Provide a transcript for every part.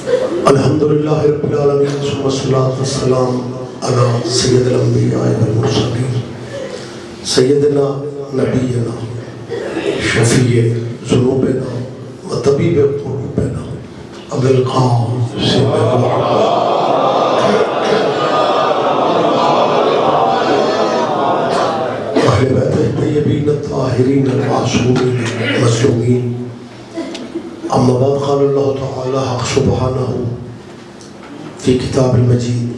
الحمدللہ رب العالمین ثم الصلاۃ والسلام علی سید الانبیاء والمرسلین سیدنا نبینا شفیع ذنوبنا و طبیب قلوبنا ابی القاسم اہل بیت الطیبین الطاہرین المعصومین المظلومین. اما بعد قال اللہ تعالی حق سبحانہ فی کتاب المجید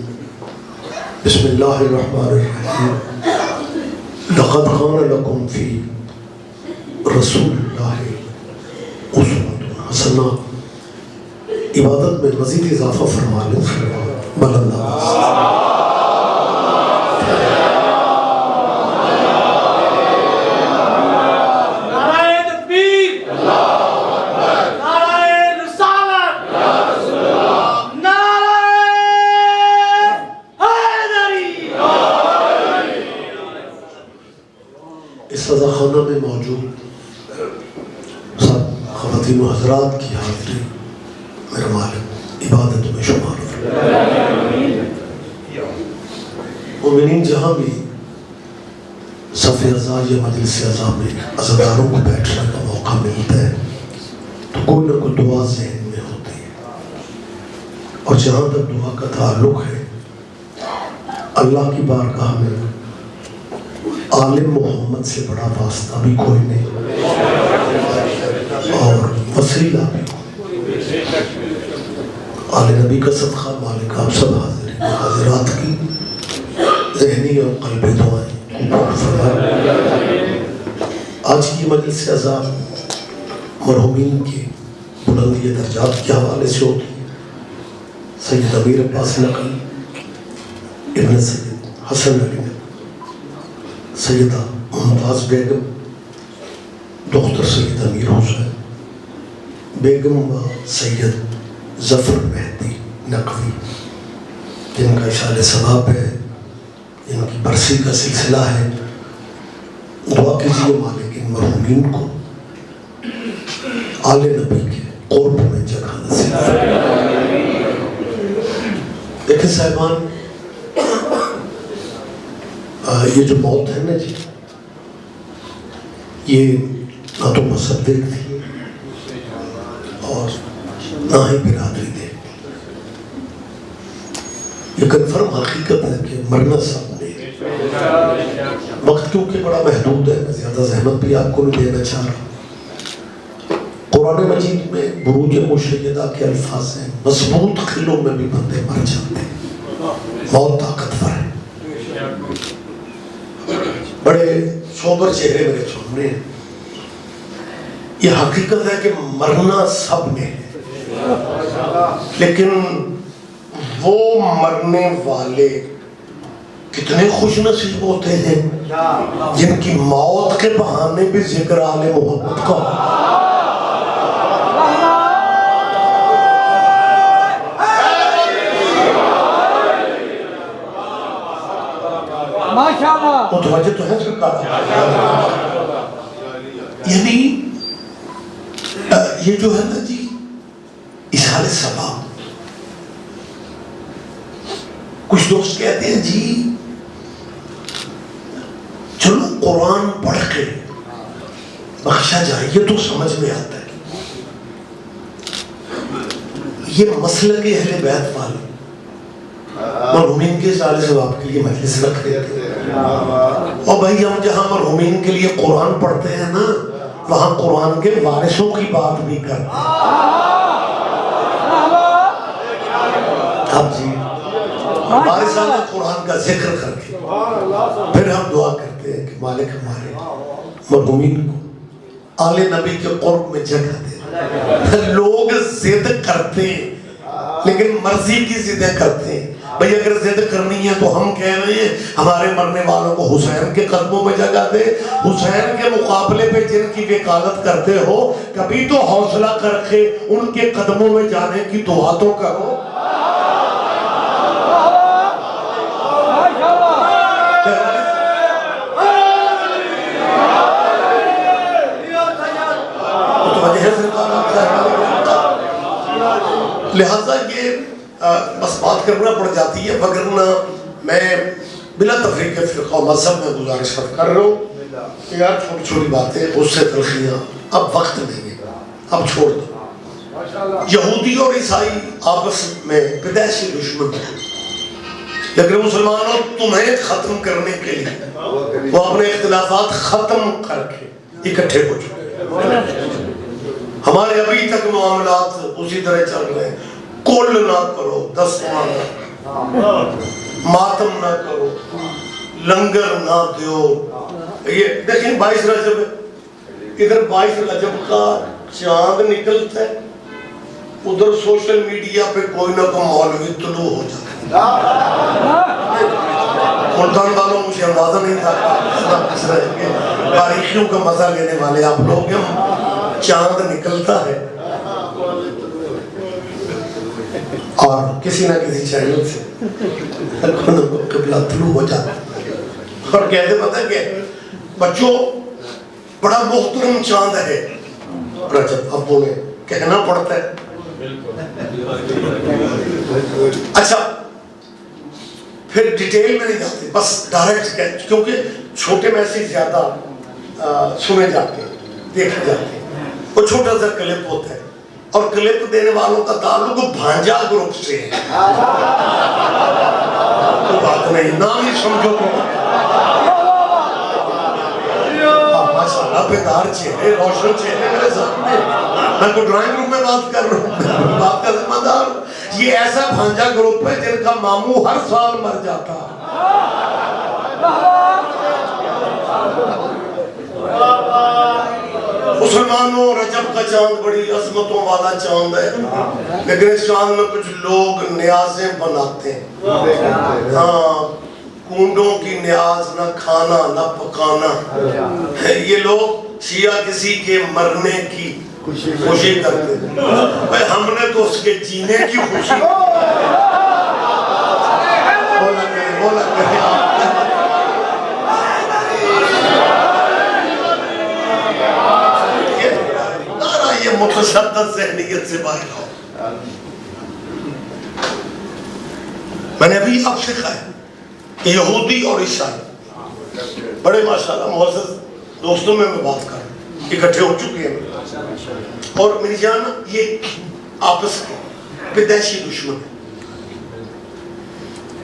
بسم اللہ الرحمن الرحیم لقد کان لکم فی رسول اللہ اسوۃ حسنہ. عبادت میں مزید اضافہ فرما لیں بلند آواز سزا خانہ میں موجود سب خواتین و حضرات کی حاضری میرا مالک عبادت میں شمار مومنین جہاں بھی صف اعضاء یا مجلس اعضاء میں عزاداروں کو بیٹھنے کا موقع ملتا ہے تو کوئی نہ کوئی دعا ذہن میں ہوتی ہے، اور جہاں تک دعا کا تعلق ہے اللہ کی بارگاہ میں عالم محمد سے بڑا واسطہ بھی کوئی نہیں اور وسیلہ بھی کوئی. آل نبی کا صدقہ مالک آپ سب حاضرین حاضرات کی ذہنی اور قلبی دعائیں قبول فرمائے. آج کی مجلس اعزاء مرحومین کے بلندی درجات کے حوالے سے ہوتی ہے. سید امیر عباس نقوی ابن سید حسن علی سیدہ ممتاز بیگم دختر سید امیر حسین بیگم و سید ظفر مہدی نقوی جن کا اشارہ ثواب ہے، جن کی برسی کا سلسلہ ہے. دعا کیجیے مالک ان مرحومین کو آل نبی کے قرب میں جگہ نصیب فرمائے. دیکھیں صاحبان، یہ جو موت ہے نا جی، یہ نہ تو مصدق تھی اور نہ ہی برادری تھی. یہ کنفرم حقیقت ہے کہ مرنا سب نے. وقت کیونکہ بڑا محدود ہے، میں زیادہ زحمت بھی آپ کو نہیں دینا چاہ رہا. قرآن مجید میں بروج مشیدہ کے الفاظ ہیں، مضبوط قلعوں میں بھی بندے مر جاتے ہیں. موت طاقتور ہے. بڑے سوبر چہرے میرے سامنے ہیں. یہ حقیقت ہے کہ مرنا سب نے ہے، لیکن وہ مرنے والے کتنے خوش نصیب ہوتے ہیں جن کی موت کے بہانے بھی ذکر آل محمد کا. متوجہ تو ہے سرکار. یعنی یہ جو ہے نا جی اظہار ثواب. کچھ دوست کہتے ہیں جی چلو قرآن پڑھ کے بخشا جائے، یہ تو سمجھ میں آتا ہے. یہ مسلک اہل بیت والے مرحومین کے اظہار ثواب کے لیے مجلس رکھ رہے تھے. اور بھائی ہم جہاں مرحومین کے لیے قرآن پڑھتے ہیں نا، وہاں قرآن کے وارثوں کی بات بھی کرتے ہیں. اب جی وارثان قرآن کا ذکر کر کے پھر ہم دعا کرتے ہیں کہ مالک ہمارے مرحومین کو آل نبی کے قرب میں جگہ دے. لوگ ضد کرتے ہیں لیکن مرضی کی ضدیں کرتے ہیں. بھئی اگر ضد کرنی ہے تو ہم کہہ رہے ہیں ہمارے مرنے والوں کو حسین کے قدموں میں جگہ دے. حسین کے مقابلے پہ جن کی وکالت کرتے ہو کبھی تو حوصلہ کر کے ان کے قدموں میں جانے کی دعا تو کرو. لہٰذا یہ بس بات کرنا پڑ جاتی ہے، وگرنہ میں بلا تفریق فرقہ و مذہب میں گزارش کر رہا ہوں کہ یار چھوٹی چھوٹی باتیں، اس سے تلخیاں، اب وقت نہیں ہے، اب چھوڑ دو۔ یہودی اور عیسائی آپس میں پیدائشی دشمن ہیں، لیکن مسلمانوں تمہیں ختم کرنے کے لیے وہ اپنے اختلافات ختم کر کے اکٹھے ہو چکے ہیں۔ ہمارے ابھی تک معاملات اسی طرح چل رہے ہیں، کل نہ کرو، دسواں نہ، ماتم نہ کرو، لنگر نہ دیو۔ یہ دیکھیں 22 رجب، ادھر 22 رجب کا چاند نکلتا ہے، ادھر سوشل میڈیا پہ کوئی نہ کوئی مولوی طلوع ہو جاتا ہے۔ ملتان والوں مجھے اندازہ نہیں تھا کس رہے گے، باریکیوں کا مزہ لینے والے آپ لوگ ہیں۔ چاند نکلتا ہے اور کسی نہ کسی چینل سے قبلہ طلوع ہو جاتا ہے، اور کہتے پتہ کہ بچوں بڑا محترم چاند ہے رجب، اب انہیں کہنا پڑتا ہے۔ اچھا پھر ڈیٹیل میں نہیں جاتے، بس ڈائریکٹ، کیونکہ چھوٹے میسیج زیادہ سنے جاتے ہیں، دیکھے جاتے ہیں۔ وہ چھوٹا سا کلپ ہوتا ہے، اور کلپ دینے والوں کا تعلق بھانجا گروپ سے ہے۔ تو بات نہیں، نام ہی سمجھو تو ماشاءاللہ بیدار چہرے، روشن چہرے میرے سامنے۔ میں کو ڈرائنگ روم میں بات کر رہا ہوں، بات کا ذمہ دار۔ یہ ایسا بھانجا گروپ ہے جن کا ماموں ہر سال مر جاتا۔ مسلمانوں رجب کا چاند بڑی عظمتوں والا چاند ہے، لیکن اس چاند میں کچھ لوگ نیازیں بناتے ہیں۔ ہاں، کنڈوں کی نیاز، نہ کھانا نہ پکانا۔ یہ لوگ شیعہ کسی کے مرنے کی خوشی کرتے ہیں، ہم نے تو اس کے جینے کی خوشی۔ بولا کرے یہ متشدد ذہنیت سے باہر ہو۔ میں نے ابھی آپ سے کہا ہے کہ یہودی اور عیسائی بڑے ماشاءاللہ معزز دوستوں میں بات کر رہا ہوں، اکٹھے ہو چکے ہیں، اور میری جان یہ آپس میں پیدائشی دشمن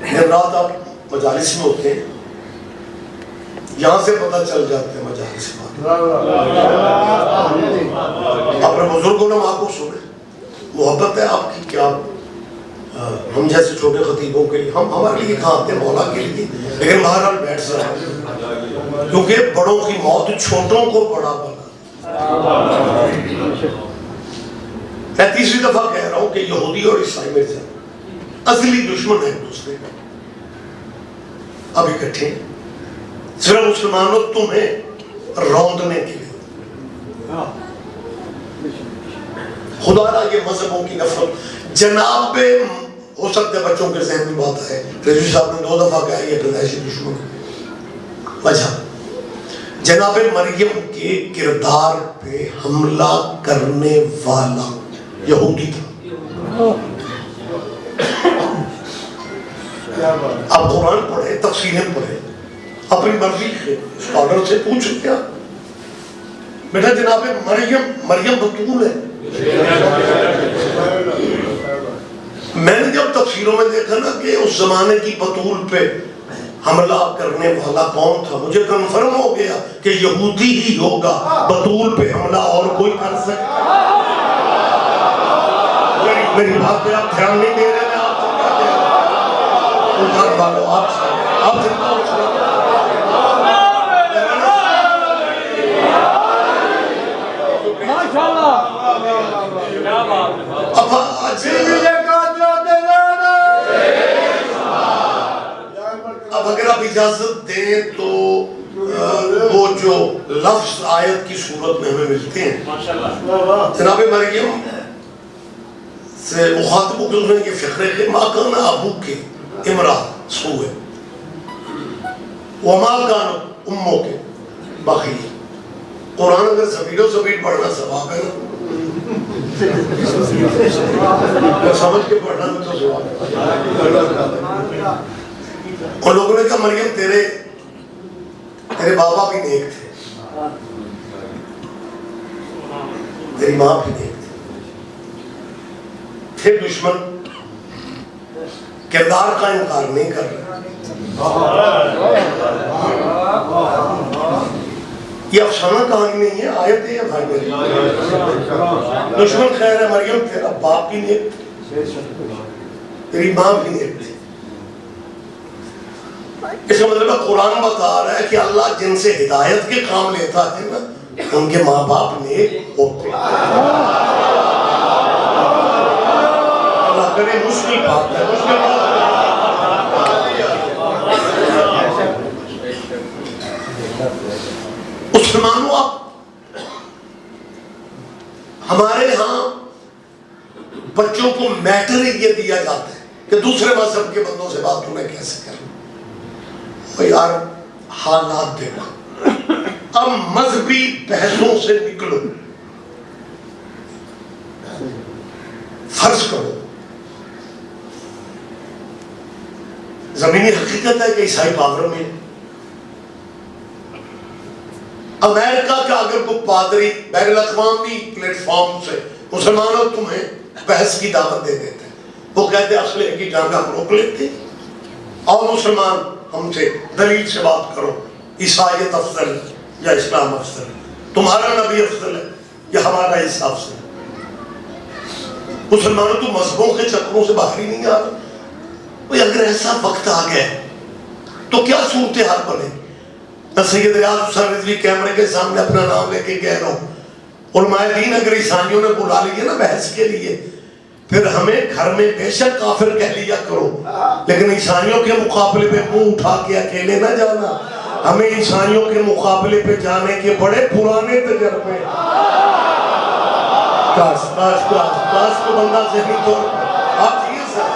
ہے۔ رات آپ مجالس میں ہوتے ہیں، یہاں سے پتہ چل جاتے ہیں مجالس میں، اپنے بزرگوں نے آپ کو سنے، محبت ہے آپ کی کیا؟ ہم جیسے چھوٹے خطیبوں کے لیے، ہم ہمارے لیے کہاں آتے ہیں مولا کے لیے، لیکن بہرحال بیٹھ سکتے، کیونکہ بڑوں کی موت چھوٹوں کو بڑا بنا۔ میں تیسری دفعہ کہہ رہا ہوں کہ یہودی اور عیسائی میں سے اصلی دشمن ہے دوسرے، اب اکٹھے ہیں، صرف مسلمانوں تمہیں روندنے کے لیے۔ خدا را یہ مذہبوں کی نفرت، جناب ہو سکتا ہے بچوں کے ذہن میں بات ہے، رضوی صاحب نے 2 دفعہ کہا یہ پیدائشی دشمن ہے۔ وجہ جناب مریم کے کردار پہ حملہ کرنے والا یہودی تھا۔ آپ قرآن پڑھیں، تفسیریں پڑھیں، اپنی مرضی کے اسکالر سے پوچھو کیا بیٹا جناب مریم بطول ہے۔ میں نے جب تفسیروں میں دیکھا نا کہ اس زمانے کی بطول پہ حملہ کرنے والا کون تھا، مجھے کنفرم ہو گیا کہ یہودی ہی ہوگا بطول پہ حملہ، اور کوئی کر سکتا۔ میری بات پہ آپ دھیان نہیں دے رہے، میں آپ سے کیا کہہ رہا ہوں، آپ سے اب اگر آپ اجازت دیں تو وہ جو لفظ آیت کی صورت میں ہمیں ملتے ہیں، جناب مریم سے مخاطب ہو کے انہوں نے یہ فکر ہے کہ ما کان ابو کے امرا سوء وما کان امو کے بخیل۔ قرآن اگر سبیل و سبیل پڑھنا ثواب ہے نا، سمجھ کے پڑھنا میں تو سوال. اور لوگوں نے کہا مریم تیرے بابا بھی نیک تھے, تیری ماں بھی نیک تھی. پھر دشمن کردار کا انکار نہیں کر رہے. یہ افسانہ کہانی نہیں ہے, آیت ہے بھائی میرے. دشمن خیر ہے مریم تیرا باپ بھی نیک تھا, تیری ماں بھی نیک تھی. اس کا مطلب قرآن بتا رہا ہے کہ اللہ جن سے ہدایت کے کام لیتا ہے نا ان کے ماں باپ نیک ہوتے ہیں. اللہ کرے مشکل بات ہے, مشکل بات ہے. مسلمانوں آپ ہمارے ہاں بچوں کو میٹر یہ دیا جاتا ہے کہ دوسرے مذہب کے بندوں سے بات تمہیں کیسے کرنا. یار حالات دیکھو, اب مذہبی بحثوں سے نکلو. فرض کرو زمینی حقیقت ہے کہ عیسائی پاور میں امریکہ کا اگر کوئی پادری بین الاقوامی پلیٹ فارم سے مسلمانوں تمہیں بحث کی دعوت دے دیتے ہیں, وہ کہتے ہیں اسلحے کی جنگ ہم روک لیتے ہیں اور مسلمان ہم سے دلیل سے بات کرو, عیسائیت افضل ہے یا اسلام افضل ہے, تمہارا نبی افضل ہے یا ہمارا عیسیٰ افضل ہے. مسلمانوں تو مذہبوں کے چکروں سے باہر ہی نہیں آ رہا. اگر ایسا وقت آ گیا تو کیا صورتحال بنے. سید ریاض حسین رضوی کیمرے کے سامنے اپنا نام لے کے کہہ رہا ہوں, علماء دین اگر عیسائیوں نے بلا لیے نا بحث کے لیے, پھر ہمیں گھر میں بے شک کافر کہہ لیا کرو, لیکن عیسائیوں کے مقابلے پہ منہ اٹھا کے اکیلے نہ جانا. ہمیں عیسائیوں کے مقابلے پہ جانے کے بڑے پرانے تجربے. کاش کو بندہ ذہنی طور پر آپ یہ سر.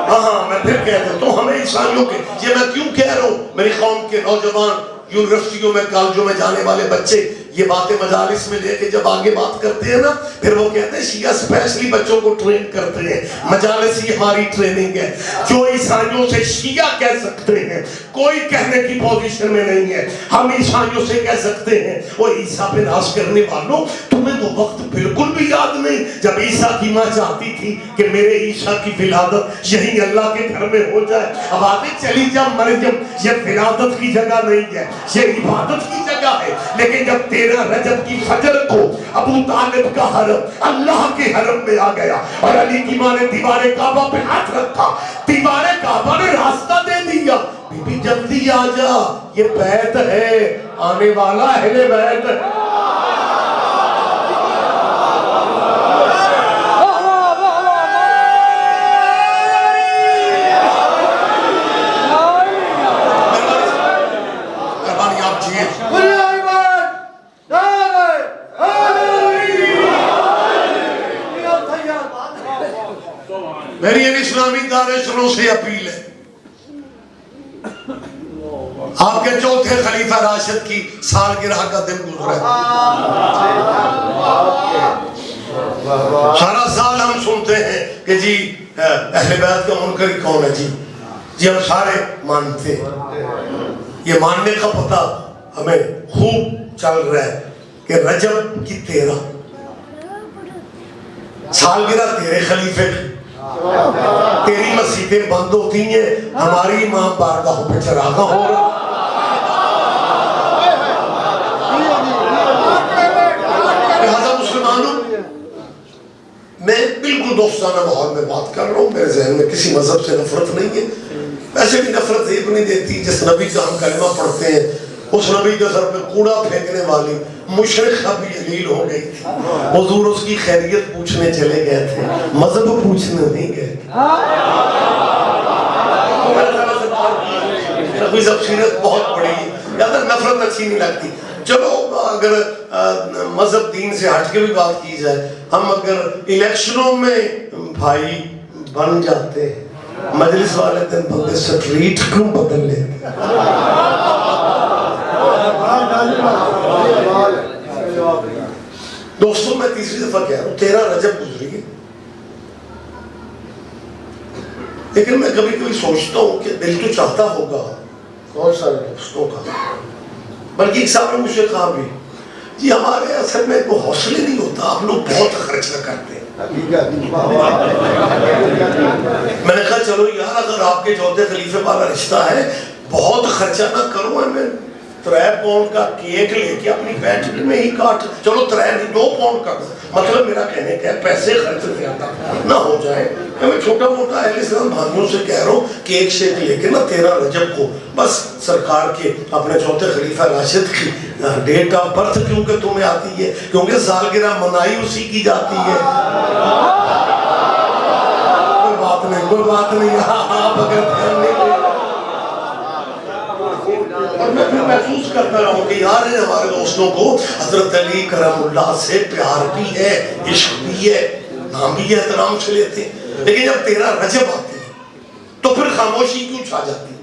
ہاں میں پھر کہہ دیتا ہوں ہمیں عیسائیوں کے, یہ میں کیوں کہہ رہا ہوں, میری قوم کے نوجوان یونیورسٹیوں میں کالجوں میں جانے والے بچے یہ باتیں مجالس میں لے کے جب آگے بات کرتے ہیں نا, پھر وہ کہتے ہیں شیعہ اسپیشلی بچوں کو ٹرین کرتے ہیں, مجالس ہی ہماری ٹریننگ ہے. جو عیسائیوں سے شیعہ کہہ سکتے ہیں کوئی کہنے کی پوزیشن میں نہیں ہے. ہم عیسائیوں سے کہہ سکتے ہیں وہ عیسیٰ پہ ناز کرنے والوں, تمہیں وہ وقت بالکل بھی یاد نہیں جب عیسیٰ کی ماں چاہتی تھی کہ میرے عیسیٰ کی ولادت یہی اللہ کے گھر میں ہو جائے. اب آگے چلی جا مریم, یہ ولادت کی جگہ نہیں ہے, یہ عبادت کی جگہ ہے. لیکن جب 13 رجب کی فجر کو ابو طالب کا حرم اللہ کے حرم میں آ گیا اور علی کی ماں نے دیوار کعبہ پہ ہاتھ رکھا, دیوار کعبہ نے راستہ دے دیا, بی بی جلدی آ جا, یہ بیت ہے, آنے والا اہل بیت ہے. میری ان اسلامی دارشنوں سے اپیل ہے, آپ کے چوتھے خلیفہ راشد کی سالگرہ کا دن گزرا ہے. سارا سال ہم سنتے ہیں کہ جی اہل بیت کا منکر کون ہے, جی ہم سارے مانتے ہیں. یہ ماننے کا پتہ ہمیں خوب چل رہا ہے کہ رجب کی 13 سالگرہ تیرے خلیفے کی, تیری مسجدیں بند ہوتی ہیں, ہماری امام بارگاہوں پہ چراغاں ہو رہا. لہذا مسلمانوں میں بالکل دوستانہ ماحول میں بات کر رہا ہوں, میرے ذہن میں کسی مذہب سے نفرت نہیں ہے. ویسے بھی نفرت زیب نہیں دیتی. جس نبی کا ہم کلمہ پڑھتے ہیں اس نبی کے سر پہ کوڑا پھینکنے والی مشرقہ بھی جلیل ہو گئی تھی. حضور اس کی خیریت پوچھنے چلے گئے تھے, مذہب پوچھنے نہیں گئے تھے. کوئی سیرت بہت بڑی ہے, زیادہ نفرت اچھی نہیں لگتی. چلو اگر مذہب دین سے ہٹ کے بھی بات کی جائے, ہم اگر الیکشنوں میں بھائی بن جاتے ہیں, مجلس والے دن بندے سٹریٹ کیوں بدل لیتے ہیں. دوستوں میں تیسری دفعہ کہہ رہا ہوں 13 رجب گزری ہے، لیکن میں کبھی کبھی سوچتا ہوں کہ دل تو چاہتا ہوگا بہت سارے دوستوں کا، بلکہ ایک صاحب نے مجھ سے کہا بھی جی ہمارے اصل میں کوئی حوصلے نہیں ہوتا، آپ لوگ بہت خرچہ کرتے ہیں۔ میں نے کہا چلو یار اگر آپ کے چوتھے خلیفے والا رشتہ ہے بہت خرچہ نہ کرو، ہمیں 3 پاؤنڈ کا کیک لے کے اپنی بیٹھ میں ہی کاٹ، چلو 2 پاؤنڈ کا، مطلب میرا کہنے کا ہے پیسے خرچ زیادہ نہ ہو جائے۔ میں چھوٹا موٹا اہل اسلام بھائیوں سے کہہ رہا ہوں کہ ایک شیک لے کے نا 13 رجب کو بس سرکار کے اپنے چوتھے خلیفہ راشد کی ڈیٹ آف برتھ کیونکہ تمہیں آتی ہے، کیونکہ سالگرہ منائی اسی کی جاتی ہے۔ کوئی بات نہیں آپ اگر دھیان نہیں دیں، اور میں پھر محسوس کرتا رہا ہوں کہ یار ہمارے دوستوں کو حضرت علی کرم اللہ سے پیار بھی ہے، عشق بھی ہے، نام بھی ہے، احترام سے لیتے ہیں، لیکن جب 13 رجب آتی ہے تو پھر خاموشی کیوں چھا جاتی ہے؟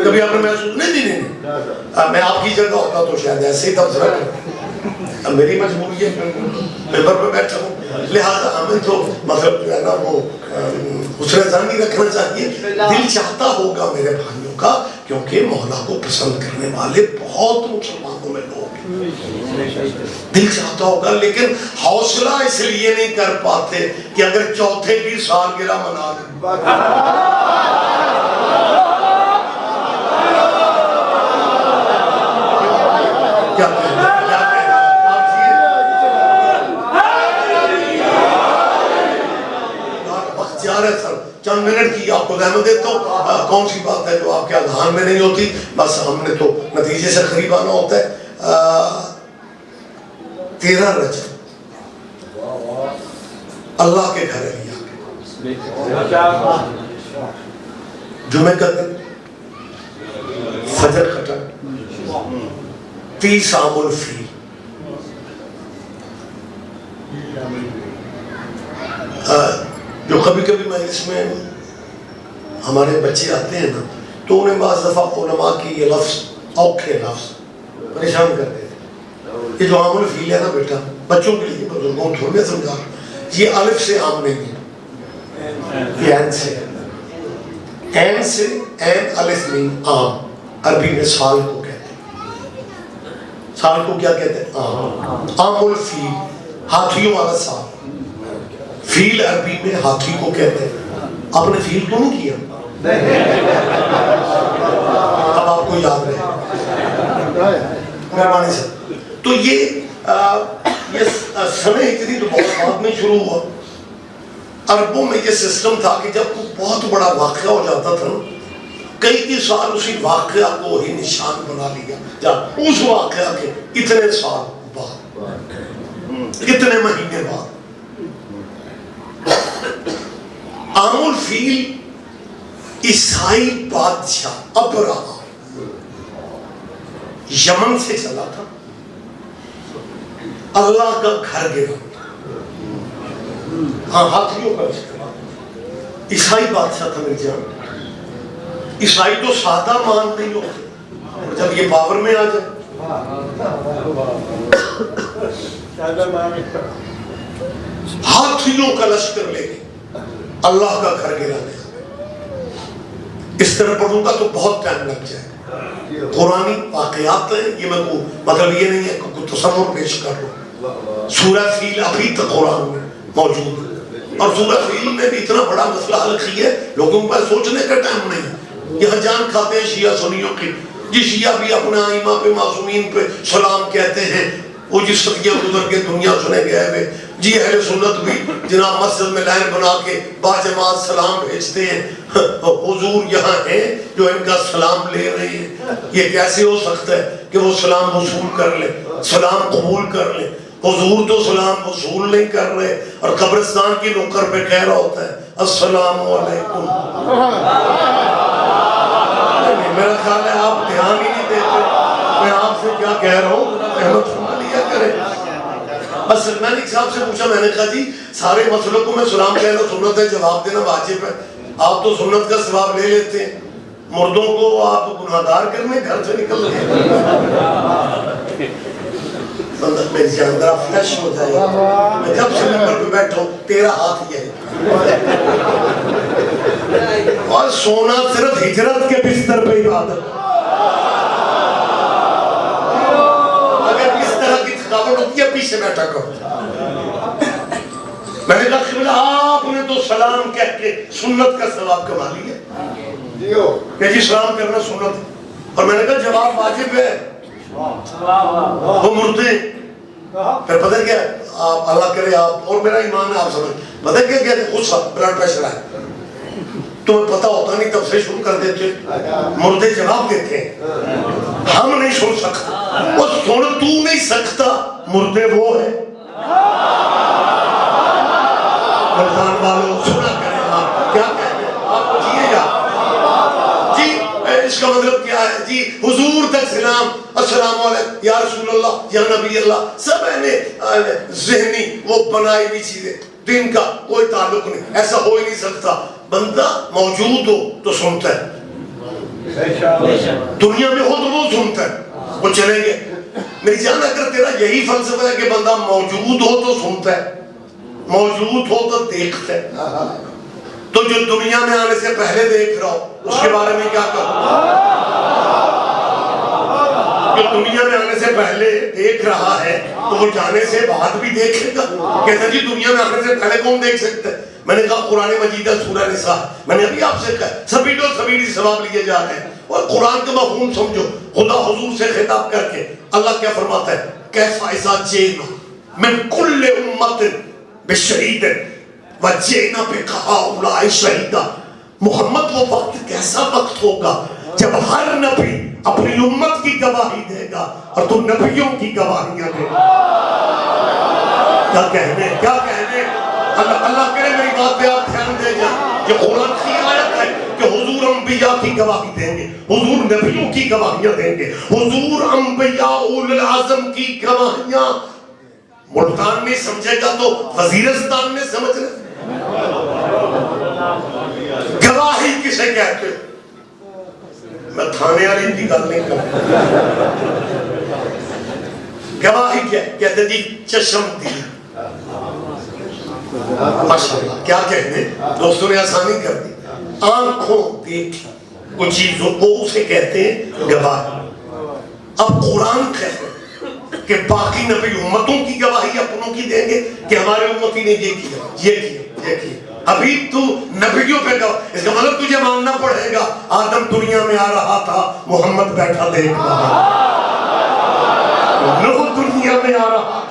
کبھی آپ نے محسوس نہیں میں آپ کی جگہ ہوتا تو شاید ایسے ہی تبصرہ کرتا، میری مجبوری ہے پیپر پہ بیٹھا ہوں، لہذا ہمیں تو مطلب جو ہے نا وہ حسن ظانی رکھنا چاہیے۔ دل چاہتا ہوگا میرے بھائیوں کا، کیونکہ مولا کو پسند کرنے والے بہت مسلمانوں میں لوگ ہیں، دل چاہتا ہوگا، لیکن حوصلہ اس لیے نہیں کر پاتے کہ اگر چوتھے کی سالگرہ منا لیں۔ کیا کہنا چند منٹ کی آپ کو رحمت دیتا ہوں، کون سی بات ہے جو آپ کے اذہان میں نہیں ہوتی، بس ہم نے تو نتیجے سے قریب آنا ہوتا ہے۔ 13 رجب اللہ کے گھر ہے، جمعہ کا دن فجر کھٹا 30 عام الفیل، جو کبھی کبھی مجلس میں ہمارے بچے آتے ہیں نا تو انہیں بعض دفعہ علماء کی یہ لفظ اوکھے لفظ پریشان کرتے ہیں۔ یہ جو عام الفیل ہے نا بیٹا، بچوں کے لیے بزرگوں تھوڑ میں سمجھا، یہ الف سے عام نہیں ہے، یہ این سے، این سے، این الف نہیں، عام عربی میں سال کو کہتے ہیں، سال کو کیا کہتے ہیں؟ عام۔ عام الفیل ہاتھیوں والا سال، فیل عربی میں ہاتھی کو کہتے ہیں۔ آپ نے فیل تو نہیں کیا؟ اب آپ کو یاد رہے مہربانی سے۔ تو یہ سنہ ہجری تو بہت بعد میں شروع ہوا۔ عربوں میں یہ سسٹم تھا کہ جب کوئی بہت بڑا واقعہ ہو جاتا تھا نا، کئی سال اسی واقعہ کو ہی نشان بنا لیا جا، اس واقعہ کے اتنے سال بعد، اتنے مہینے بعد۔ عام الفیل عیسائی بادشاہ ابرہہ یمن سے چلا تھا، اللہ کا گھر گرا، ہاں ہاتھیوں کا استعمال، عیسائی بادشاہ تھا میری جان۔ عیسائی تو سادہ مان نہیں ہوتے، جب یہ پاور میں آ جائے ہاتھیوں کا لشکر لے کے اللہ کا گھر گرا دیا۔ اس طرح پڑھوں گا تو بہت ٹائم لگ جائے گا، قرآنی واقعات ہیں یہ، میں کو مطلب یہ نہیں ہے کہ تصور پیش کر لوں۔ سورہ فیل ابھی تک قرآن میں موجود ہے، اور سورہ فیل میں بھی اتنا بڑا مسئلہ حل کی ہے، لوگوں کے پاس سوچنے کا ٹائم نہیں۔ یہاں جان کھاتے ہیں شیعہ سنیوں کی، جی شیعہ بھی اپنے ائمہ پہ معصومین پہ سلام کہتے ہیں، وہ جس صدیاں گزر کے دنیا سنے گئے ہوئے، جی اہل سنت بھی جناب مسجد میں لائن بنا کے باجماعت سلام بھیجتے ہیں، حضور یہاں ہیں جو ان کا سلام لے رہے ہیں۔ یہ کیسے ہو سکتا ہے کہ وہ سلام وصول کر لیں، سلام قبول کر لیں؟ حضور تو سلام وصول نہیں کر رہے، اور قبرستان کی نوکر پہ کہہ رہا ہوتا ہے السلام علیکم۔ میرا خیال ہے آپ دھیان ہی نہیں دیتے میں آپ سے کیا کہہ رہا ہوں، احمد فرما لیا کریں۔ بس میں نے صاحب سے پوچھا، میں نے کہا جی سارے مسئلوں کو میں سلام کہنا سنت ہے، جواب دینا واجب ہے، آپ تو سنت کا ثواب لے لیتے ہیں، مردوں کو آپ گناہگار کرنے گھر سے نکل گئے۔ بندہ میری جان ذرا فریش ہو جائے. میں جب سے ممبر پہ بیٹھا ہوں تیرا ہاتھ یہ ہے. اور سونا صرف ہجرت کے بستر پہ عبادت. اگر اس طرح کی تھکاوٹ ہوتی ہے پیچھے بیٹھا کرو. میں نے کہا قبلہ آپ نے تو سلام کہہ کے سنت کا ثواب کما لیا کہ جی سلام کرنا سنت. اور میں نے کہا جواب واجب ہے. وہ مردے پھر پتہ کیا آپ اللہ کرے آپ اور میرا ایمان ہے آپ سمجھ پتہ کیا کہتے ہیں غصہ بلڈ پریشر ہے تمہیں پتہ ہوتا نہیں تب سے شروع کر دیتے مردے جواب دیتے ہیں ہم نہیں سن سکتے. وہ سن تو نہیں سکتا مردے وہ ہے. ملتان والوں سنا کریں آپ کیا کہتے ہیں آپ جیے گا جی. اس کا مطلب کیا ہے جی حضور تک سلام السلام علیکم یا رسول اللہ یا نبی اللہ سب ذہنی وہ بنائی ہوئی چیزیں دین کا کوئی تعلق نہیں. ایسا ہو ہی نہیں سکتا. بندہ موجود ہو تو سنتا ہے دنیا میں ہو تو وہ سنتا ہے وہ چلیں گے. میری جان اگر تیرا یہی فلسفہ ہے کہ بندہ موجود ہو تو سنتا ہے موجود ہو تو دیکھتا ہے تو جو دنیا میں آنے سے پہلے دیکھ رہا ہو اس کے بارے میں کیا کرو. جو دنیا میں آنے سے پہلے دیکھ رہا ہے تو وہ جانے سے بعد بھی دیکھے گا. کہتا جی دنیا میں آنے سے پہلے کون دیکھ سکتا ہے. میں نے کہا قرآن مجید سورہ نساء میں نے ابھی آپ سے کہا سبھی تو سبھی ثواب لیے جا رہے ہیں. اور قرآن کا مفہوم سمجھو. خدا حضور سے خطاب کر کے اللہ کیا فرماتا ہے کیف اذا جئنا من کل امت بشہید وجئنا بک ہؤلاء شہیدا. محمد وہ وقت کیسا وقت ہوگا جب ہر نبی اپنی امت کی گواہی دے گا اور تو نبیوں کی گواہیاں دے گا. کیا کہنے اللہ کرے میری بات پہ آپ دھیان دے جائیں. یہ قرآن کی آیت ہے کہ حضور انبیاء کی گواہی دیں گے حضور نبیوں کی گواہیاں دیں گے حضور انبیاء اولو العزم کی گواہیاں. ملتان میں سمجھے گا تو وزیرستان میں سمجھ رہے. گواہی کسے کہتے میں تھانے والی کی گل نہیں کرتا. گواہی کیا کہتے جی چشم دید. ماشاءاللہ کیا کہتے دوستوں نے آسانی کر دی. آنکھوں دیکھی کچھ چیزوں کو اسے کہتے ہیں گواہی. اب قرآن کہتے ہیں کہ باقی نبی امتوں کی گواہی اپنوں کی دیں گے کہ ہمارے امتی نے یہ کیا. ابھی تو نبیوں پہ گواہ. اس کا مطلب تجھے ماننا پڑے گا آدم دنیا میں آ رہا تھا محمد بیٹھا دیکھ رہا. نوح دنیا میں آ رہا تھا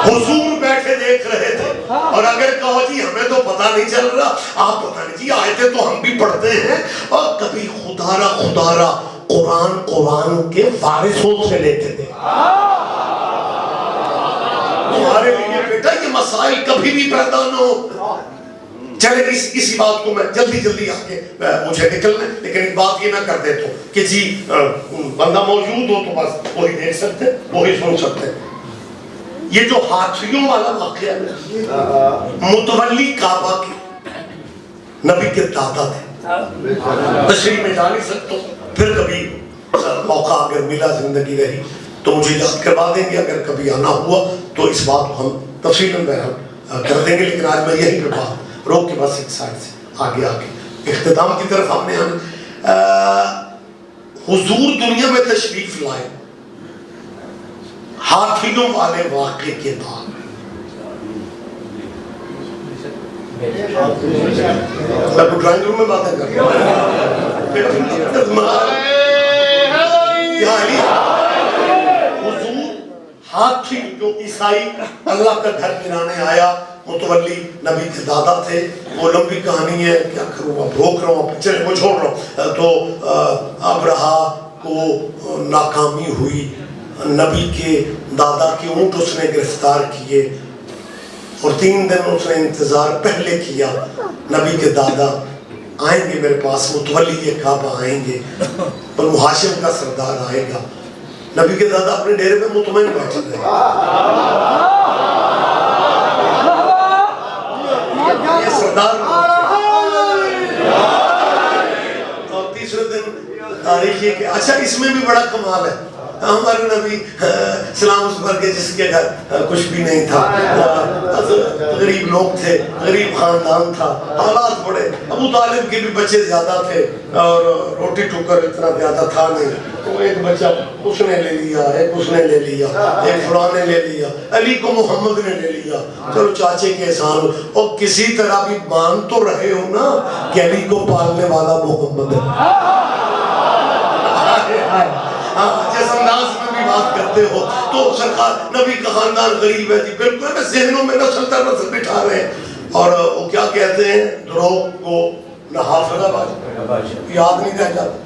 حضور بیٹھے دیکھ رہے تھے. اور اگر کہو جی ہمیں تو پتہ نہیں چل رہا آپ پتہ نہیں جی آیتیں تو ہم بھی پڑھتے ہیں. اور کبھی خدا را قرآن کے وارثوں سے لیتے تھے. تمہارے لیے بیٹا یہ مسائل کبھی بھی پیدا نہ ہو. چلے اسی بات کو میں جلدی آگے مجھے نکلنا ہے لیکن ایک بات یہ میں کر دیتا ہوں کہ جی بندہ موجود ہو تو بس وہی دیکھ سکتے وہی سن سکتے. یہ جو ہاتھیوں والا واقعہ ہے متولی کعبہ کی نبی کے دادا تھے. تشریح میں جا نہیں سکتا. پھر کبھی موقع اگر ملا زندگی رہی تو مجھے یاد کروا دیں گے. اگر کبھی آنا ہوا تو اس بات کو ہم تفصیل میں کر دیں گے. لیکن آج میں یہی پہ بات روک کے بس ایک سائڈ سے آگے اختتام کی طرف ہم نے حضور دنیا میں تشریف لائے ہاتھیوں والے واقعے کے بعد. میں ڈرائنگ روم میں باتیں کر رہا حضور ہاتھی جو عیسائی اللہ کا گھر گرانے آیا متولی نبی کے دادا تھے. وہ لمبی کہانی ہے کیا کروں اب روک رہا ہوں چلے وہ چھوڑ رہا ہوں. تو ابرہا کو ناکامی ہوئی. نبی کے دادا کے اونٹ اس نے گرفتار کیے اور 3 دن اس نے انتظار پہلے کیا. نبی کے دادا آئیں گے میرے پاس متولی یہ کعبہ آئیں گے بنو ہاشم کا سردار آئے گا. نبی کے دادا اپنے ڈیرے میں مطمئن بیٹھے رہے. یہ سردار اور تیسرے دن تاریخ یہ کہ اچھا اس میں بھی بڑا کمال ہے ہمارے نبی سلام اس پر کے جس کے گھر کچھ بھی نہیں تھا، غریب لوگ تھے، غریب خاندان تھا، حالات بڑے، ابو طالب کے بھی بچے زیادہ تھے اور روٹی ٹکر اتنا زیادہ تھا نہیں، تو ایک بچہ اس نے لے لیا، ایک اس نے لے لیا، ایک فلاں نے لے لیا، علی کو محمد نے لے لیا، چلو چاچے کے احسان ہو، اور کسی طرح بھی مان تو رہے ہو نا کہ علی کو پالنے والا محمد ہے۔ جس انداز میں بھی بات کرتے ہو تو سرکار نبی کا خاندان غریب ہے جی، بالکل میں ذہنوں میں نسل در نسل بٹھا رہے ہیں، اور وہ کیا کہتے ہیں دروغ کو نہ حافظہ باز یاد نہیں رہ جاتا،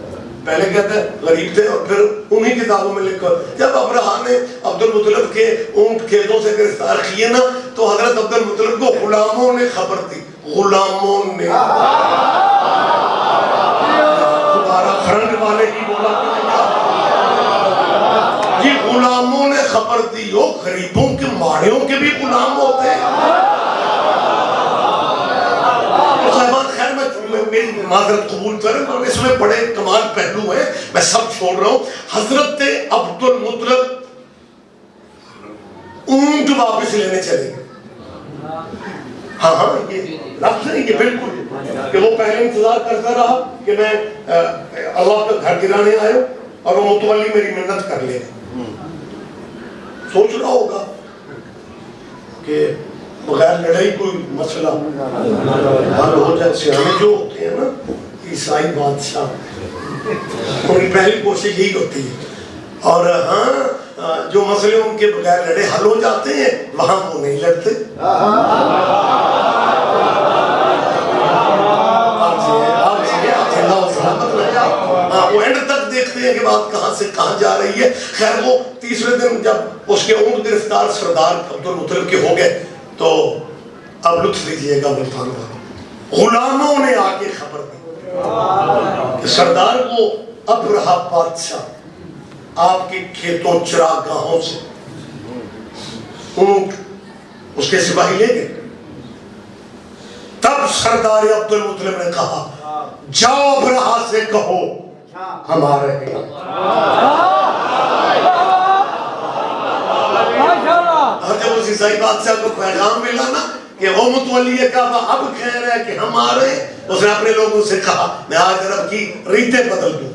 پہلے کہتے ہیں غریب تھے اور پھر انہی کتابوں میں لکھا جب ابرہا نے عبد المطلب کے اونٹ کھیتوں سے گرفتار کیے نا تو حضرت عبد المطلب کو غلاموں نے خبر دی، غلاموں نے، دوبارہ فرنٹ والے ہی بولا یہ غلاموں نے خبر دی، ہو غریبوں کے ماڑیوں کے بھی غلام ہوتے ہیں۔ صاحبان خیر میں میری معذرت قبول کریں اور اس میں بڑے کمال پہلو ہیں، میں سب چھوڑ رہا ہوں۔ حضرت عبد المطلب اونٹ واپس لینے چلے گئے، ہاں یہ لفظ ہے یہ بالکل کہ وہ پہلے انتظار کرتا رہا کہ میں اللہ کا گھر گرانے آئے اور وہ متولی میری منت کر لے، سوچ رہا ہوگا کہ بغیر لڑائی کوئی مسئلہ حل ہو جائے۔ سیانے جو ہوتے ہیں نا عیسائی بادشاہ، ان کی پہلی کوشش یہی ہوتی ہے، اور ہاں جو مسئلے ان کے بغیر لڑے حل ہو جاتے ہیں وہاں وہ نہیں لڑتے۔ وہ اینڈ تک دیکھتے ہیں کہ بات کہاں سے کہاں جا رہی ہے۔ خیر وہ تیسرے دن جب اس کے اونٹ گرفتار سردار عبد المطلب کے ہو گئے تو اب لطف لیجئے گا ملتان والوں، غلاموں نے آ کے خبر دی کہ سردار کو ابرہا بادشاہ آپ کے کھیتوں چراگاہوں سے اونٹ اس کے سپاہی لے گئے۔ تب سردار عبد المطلب نے کہا جاؤ ابرہا سے کہو ہمارے ہیں، اور جب اس عیسائی بادشاہ کو پیغام ملا نا کہ وہ متولی کعبہ اب کہہ رہا ہے کہ ہمارے، اس نے اپنے لوگوں سے کہا میں آج عرب کی ریتیں بدل دوں،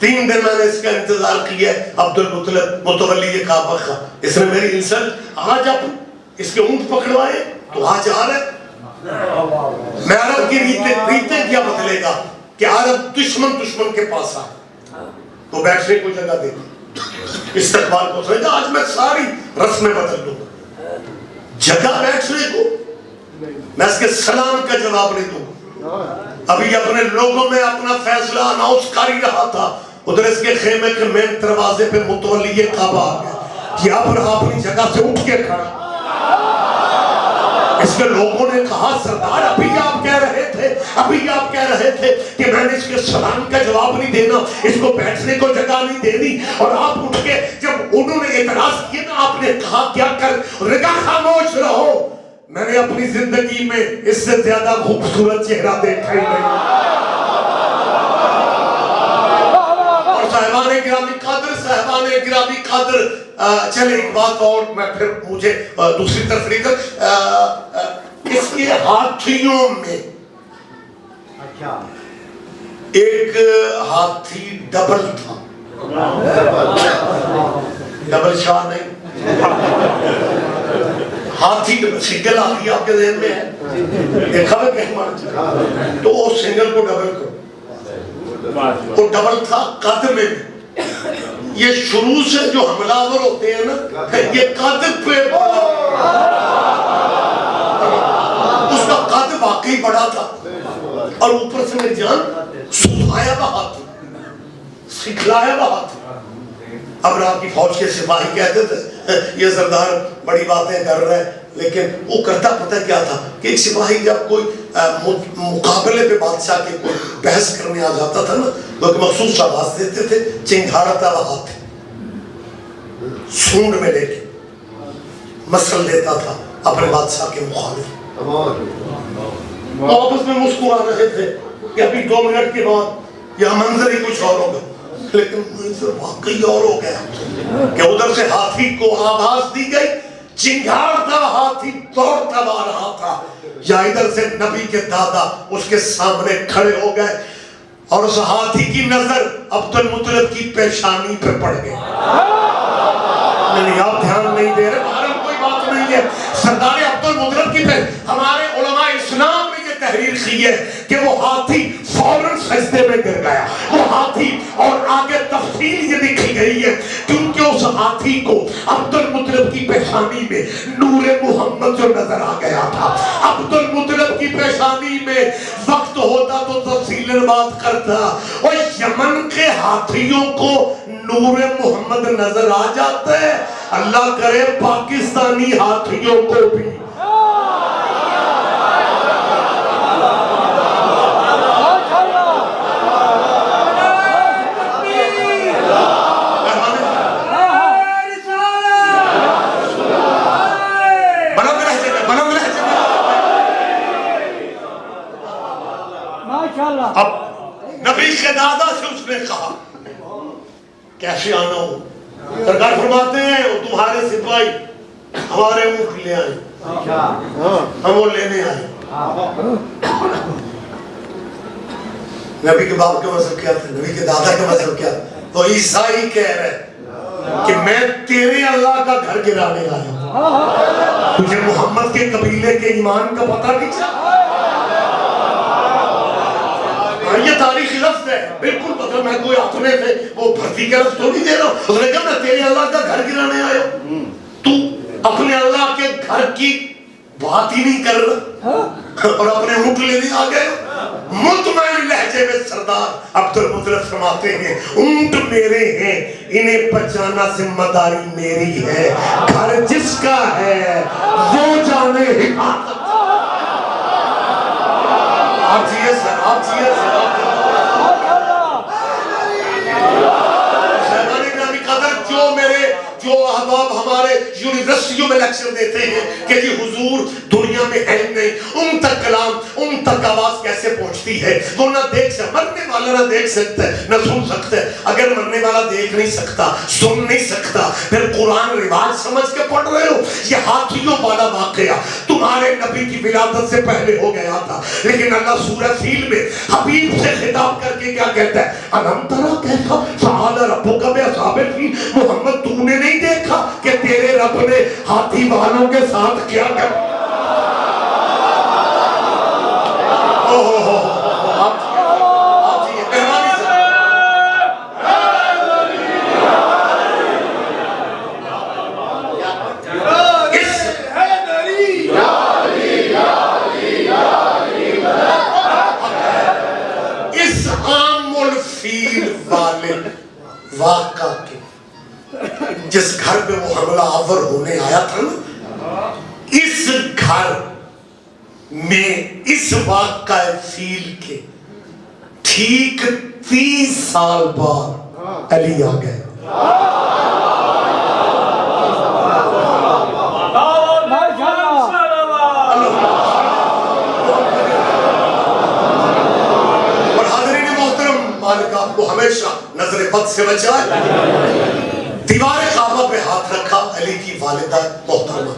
3 دن میں نے اس کا انتظار کیا ہے عبد المطلب متولی کعبہ کا، اس نے میری انسلٹ، آج اب اس کے اونٹ پکڑوائے تو آج آ رہا ہے، میں عرب کی ریتیں کیا بدلے گا کہ عرب دشمن کے پاس آئے تو بیٹھنے کو جگہ دے دی، استقبال کو سمجھا آج میں ساری رسمیں بدل دوں گا، جگہ بیٹھنے کو، میں اس کے سلام کا جواب نہیں دوں گا۔ ابھی اپنے لوگوں میں اپنا فیصلہ اناؤنس کر ہی رہا تھا، ادھر اس کے خیمے کے مین دروازے پہ متولی کعبہ آ گیا کہ اب اپنی جگہ سے اٹھ کے کھڑا۔ اس کے لوگوں نے کہا سردار ابھی آپ کہہ رہے تھے کہ میں نے اس کے سلام کا جواب نہیں دینا، اس کو بیٹھنے کو جگہ نہیں دینی، اور آپ اٹھ کے جب انہوں نے اعتراض کیا نا آپ نے کہا کیا کر رگا خاموش رہو، میں نے اپنی زندگی میں اس سے زیادہ خوبصورت چہرہ دیکھا ہی نہیں۔ اور صاحبان گرامی قادر چلے ایک بات اور میں پھر مجھے دوسری طرف لے کر اس کے ہاتھیوں میں ایک ہاتھی ڈبل تھا، ڈبل شاہ نہیں، ہاتھی سنگل ہاتھی آپ کے ذہن میں ہے دیکھا ہے کہ تو وہ سنگل کو ڈبل کرو، وہ ڈبل تھا قد میں بھی۔ یہ شروع سے جو حملہ ہوتے ہیں نا یہ قد پہ بڑا، اس کا قد واقعی بڑا تھا، اور اوپر سے میری جان سکھلایا ہوا تھا، سکھلایا ہوا تھا۔ ابرہا کی فوج کے سپاہی کہتے تھے یہ سردار بڑی باتیں کر رہا ہے، لیکن وہ کرتا پتہ کیا تھا کہ ایک سپاہی جب کوئی مقابلے پہ بادشاہ کے کوئی بحث کرنے آ جاتا تھا نا تو ایک مخصوص آواز دیتے تھے، چنگھاڑتا ہوا ہاتھ سونڈ میں لے کے مسل دیتا تھا اپنے بادشاہ کے مخالف، آپس میں مسکرا رہے تھے کہ ابھی 2 منٹ کے بعد یہ منظر ہی کچھ اور ہوگا، لیکن منظر واقعی اور ہو گیا کہ ادھر سے ہاتھی کو آواز دی گئی، چنگھاڑتا ہاتھی دوڑتا آ رہا تھا، یا ادھر سے نبی کے دادا اس کے سامنے کھڑے ہو گئے اور اس ہاتھی کی نظر عبد المطلب کی پیشانی پہ پڑ گئی۔ نہیں آپ دھیان نہیں دے رہے، بہرحال کوئی بات نہیں ہے۔ سردار عبد المطلب کی ہمارے علماء اسلام میں یہ تحریر کی ہے کہ وہ ہاتھی فوراً سجدے میں گر گیا، وہ ہاتھی، اور آگے تفصیل یہ لکھی گئی ہے کیونکہ اس ہاتھی کو عبد المطلب کی پیشانی میں نور محمد جو نظر آ گیا تھا۔ عبد المطلب کی پیشانی میں وقت ہوتا تو تفصیل بات کرتا، اور یمن کے ہاتھیوں کو نور محمد نظر آ جاتا ہے، اللہ کرے پاکستانی ہاتھیوں کو بھی۔ اب نبی کے دادا سے اس نے کہا کیسے آنا ہو؟ سرکار فرماتے ہیں وہ تمہارے سپاہی ہمارے اونٹ لے آئے، ہم وہ لینے آئے۔ نبی کے باپ کا مذہب کیا تھا؟ نبی کے دادا کا مذہب کیا تھا؟ تو عیسائی کہہ رہے کہ میں تیرے اللہ کا گھر گرانے آیا ہوں، تجھے محمد کے قبیلے کے ایمان کا پتہ نہیں چلا؟ یہ تاریخی لفظ ہے، بالکل مطلب میں کوئی اپنے سے وہ بھرتی کا لفظ تو نہیں دے رہا ہوں۔ اس نے کہا میں تیرے اللہ کا گھر گرانے آیا ہوں، تو اپنے اللہ کے گھر کی بات ہی نہیں کر رہا اور اپنے اونٹ لینے آ گئے۔ مطمئن لہجے میں سردار عبد المطلب فرماتے ہیں اونٹ میرے ہیں، انہیں بچانا ذمہ داری میری ہے، گھر جس کا ہے وہ جانے حفاظت۔ آپ جیئے سر، آپ جیئے سر، جو احباب ہمارے یونیورسٹیوں میں لیکچر دیتے ہیں کہ جی حضور دنیا میں ہے نہیں، ان تک کلام، ان تک آواز کیسے پہنچتی ہے؟ وہ نہ دیکھ سکتا، مرنے والا نہ دیکھ سکتا ہے نہ سن سکتا ہے۔ اگر مرنے والا دیکھ نہیں سکتا، سن نہیں سکتا، پھر قرآن رواج سمجھ کے پڑھ رہے ہو؟ یہ ہاتھیوں والا واقعہ تمہارے نبی کی ولادت سے پہلے ہو گیا تھا، لیکن اللہ سورہ فیل میں حبیب سے خطاب کر کے کیا کہتا ہے؟ الم تری کیف فعل ربک باصحاب الفیل، محمد تو نے نہیں دیکھا کہ تیرے رب نے ہاتھی والوں کے ساتھ کیا کر؟ آپ جی مہربانی سے اس عام الفیل والے واقعہ کے جس گھر پہ وہ حملہ آور ہونے آیا تھا نا، اس گھر میں اس واقعہ فیل کے ٹھیک 30 سال بعد علی آ گئے۔ اور حاضرین محترم، مالک آپ کو ہمیشہ نظر بد سے بچائے۔ دیوار کعبہ پہ ہاتھ رکھا، علی کی والدہ محترمہ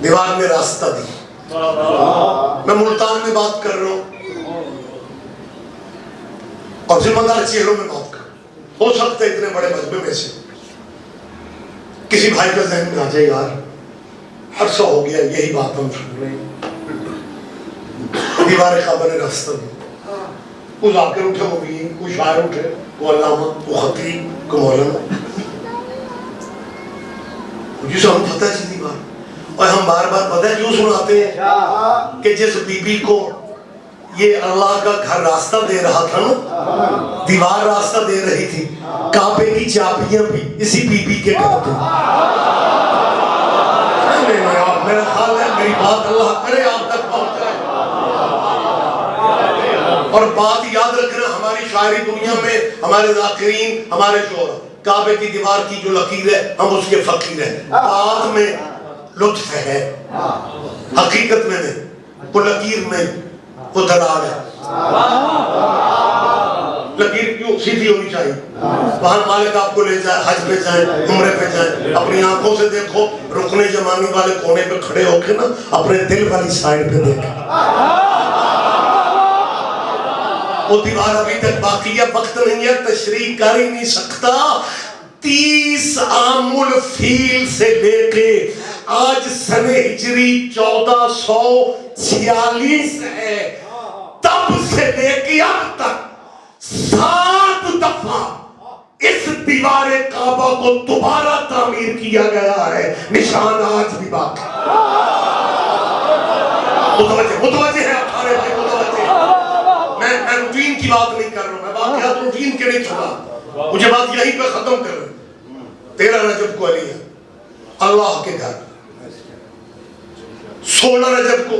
دیوار میں راستہ دی۔ میں ملتان میں بات کر رہا ہوں اور ذمہ دار چہروں میں بات کر رہا ہوں۔ ہو سکتا ہے اتنے بڑے مجمع میں سے کسی بھائی کا ذہن میں آ جائے یار عرصہ ہو گیا یہی بات ہم سن رہے ہیں۔ دیوار کعبہ نے راستہ دی، کوئی ذاکر اٹھے، وہ بھی کوئی شاعر اٹھے، وہ علامہ، وہ خطیب، کو مولانا، جسے ہم پتہ ہے سیدھی بات، اور ہم بار بار پتہ ہے کیوں سناتے ہیں کہ جس بی بی کو یہ اللہ کا گھر راستہ دے رہا تھا نا، دیوار راستہ دے رہی تھی، کعبے کی چابیاں بھی اسی بی بی کے گھر تھے۔ میرا خیال ہے میری بات اللہ کرے آپ تک پہنچ جائے۔ اور بات یاد رکھنا، ہماری شاعری دنیا میں ہمارے ذاکرین، ہمارے شعراء، کعبے کی دیوار کی جو لکیر ہے ہم اس کے فقیر ہیں۔ بات میں لطف ہے، حقیقت میں نہیں، وہ لکیر نہیں، وہ دراڑ ہے۔ لکیر کیوں؟ سیدھی ہونی چاہیے. وہاں مالک آپ کو لے جائے, حج پہ جائیں, عمرے پہ جائیں, اپنی آنکھوں سے دیکھو, رکن یمانی والے کونے پہ کھڑے ہو کے نا اپنے دل والی سائڈ پہ دیکھیں. وہ دیوار ابھی تک باقی ہے, وقت نہیں ہے, تشریح کر ہی نہیں سکتا. 30 عام الفیل سے لے کے آج سن ہجری 1446 ہے, تب سے لے کے اب تک 7 دفعہ اس دیوار کعبہ کو دوبارہ تعمیر کیا گیا ہے, نشان آج بھی باقی. متوجہ ہے اٹھارے بھائی, متوجہ. میں روٹین کی بات نہیں کر رہا ہوں, میں واقعات روٹین کے نہیں چھوڑا, مجھے بات یہیں پہ ختم کر رہے. 13 رجب کو علی ہے اللہ کے گھر, 16 رجب کو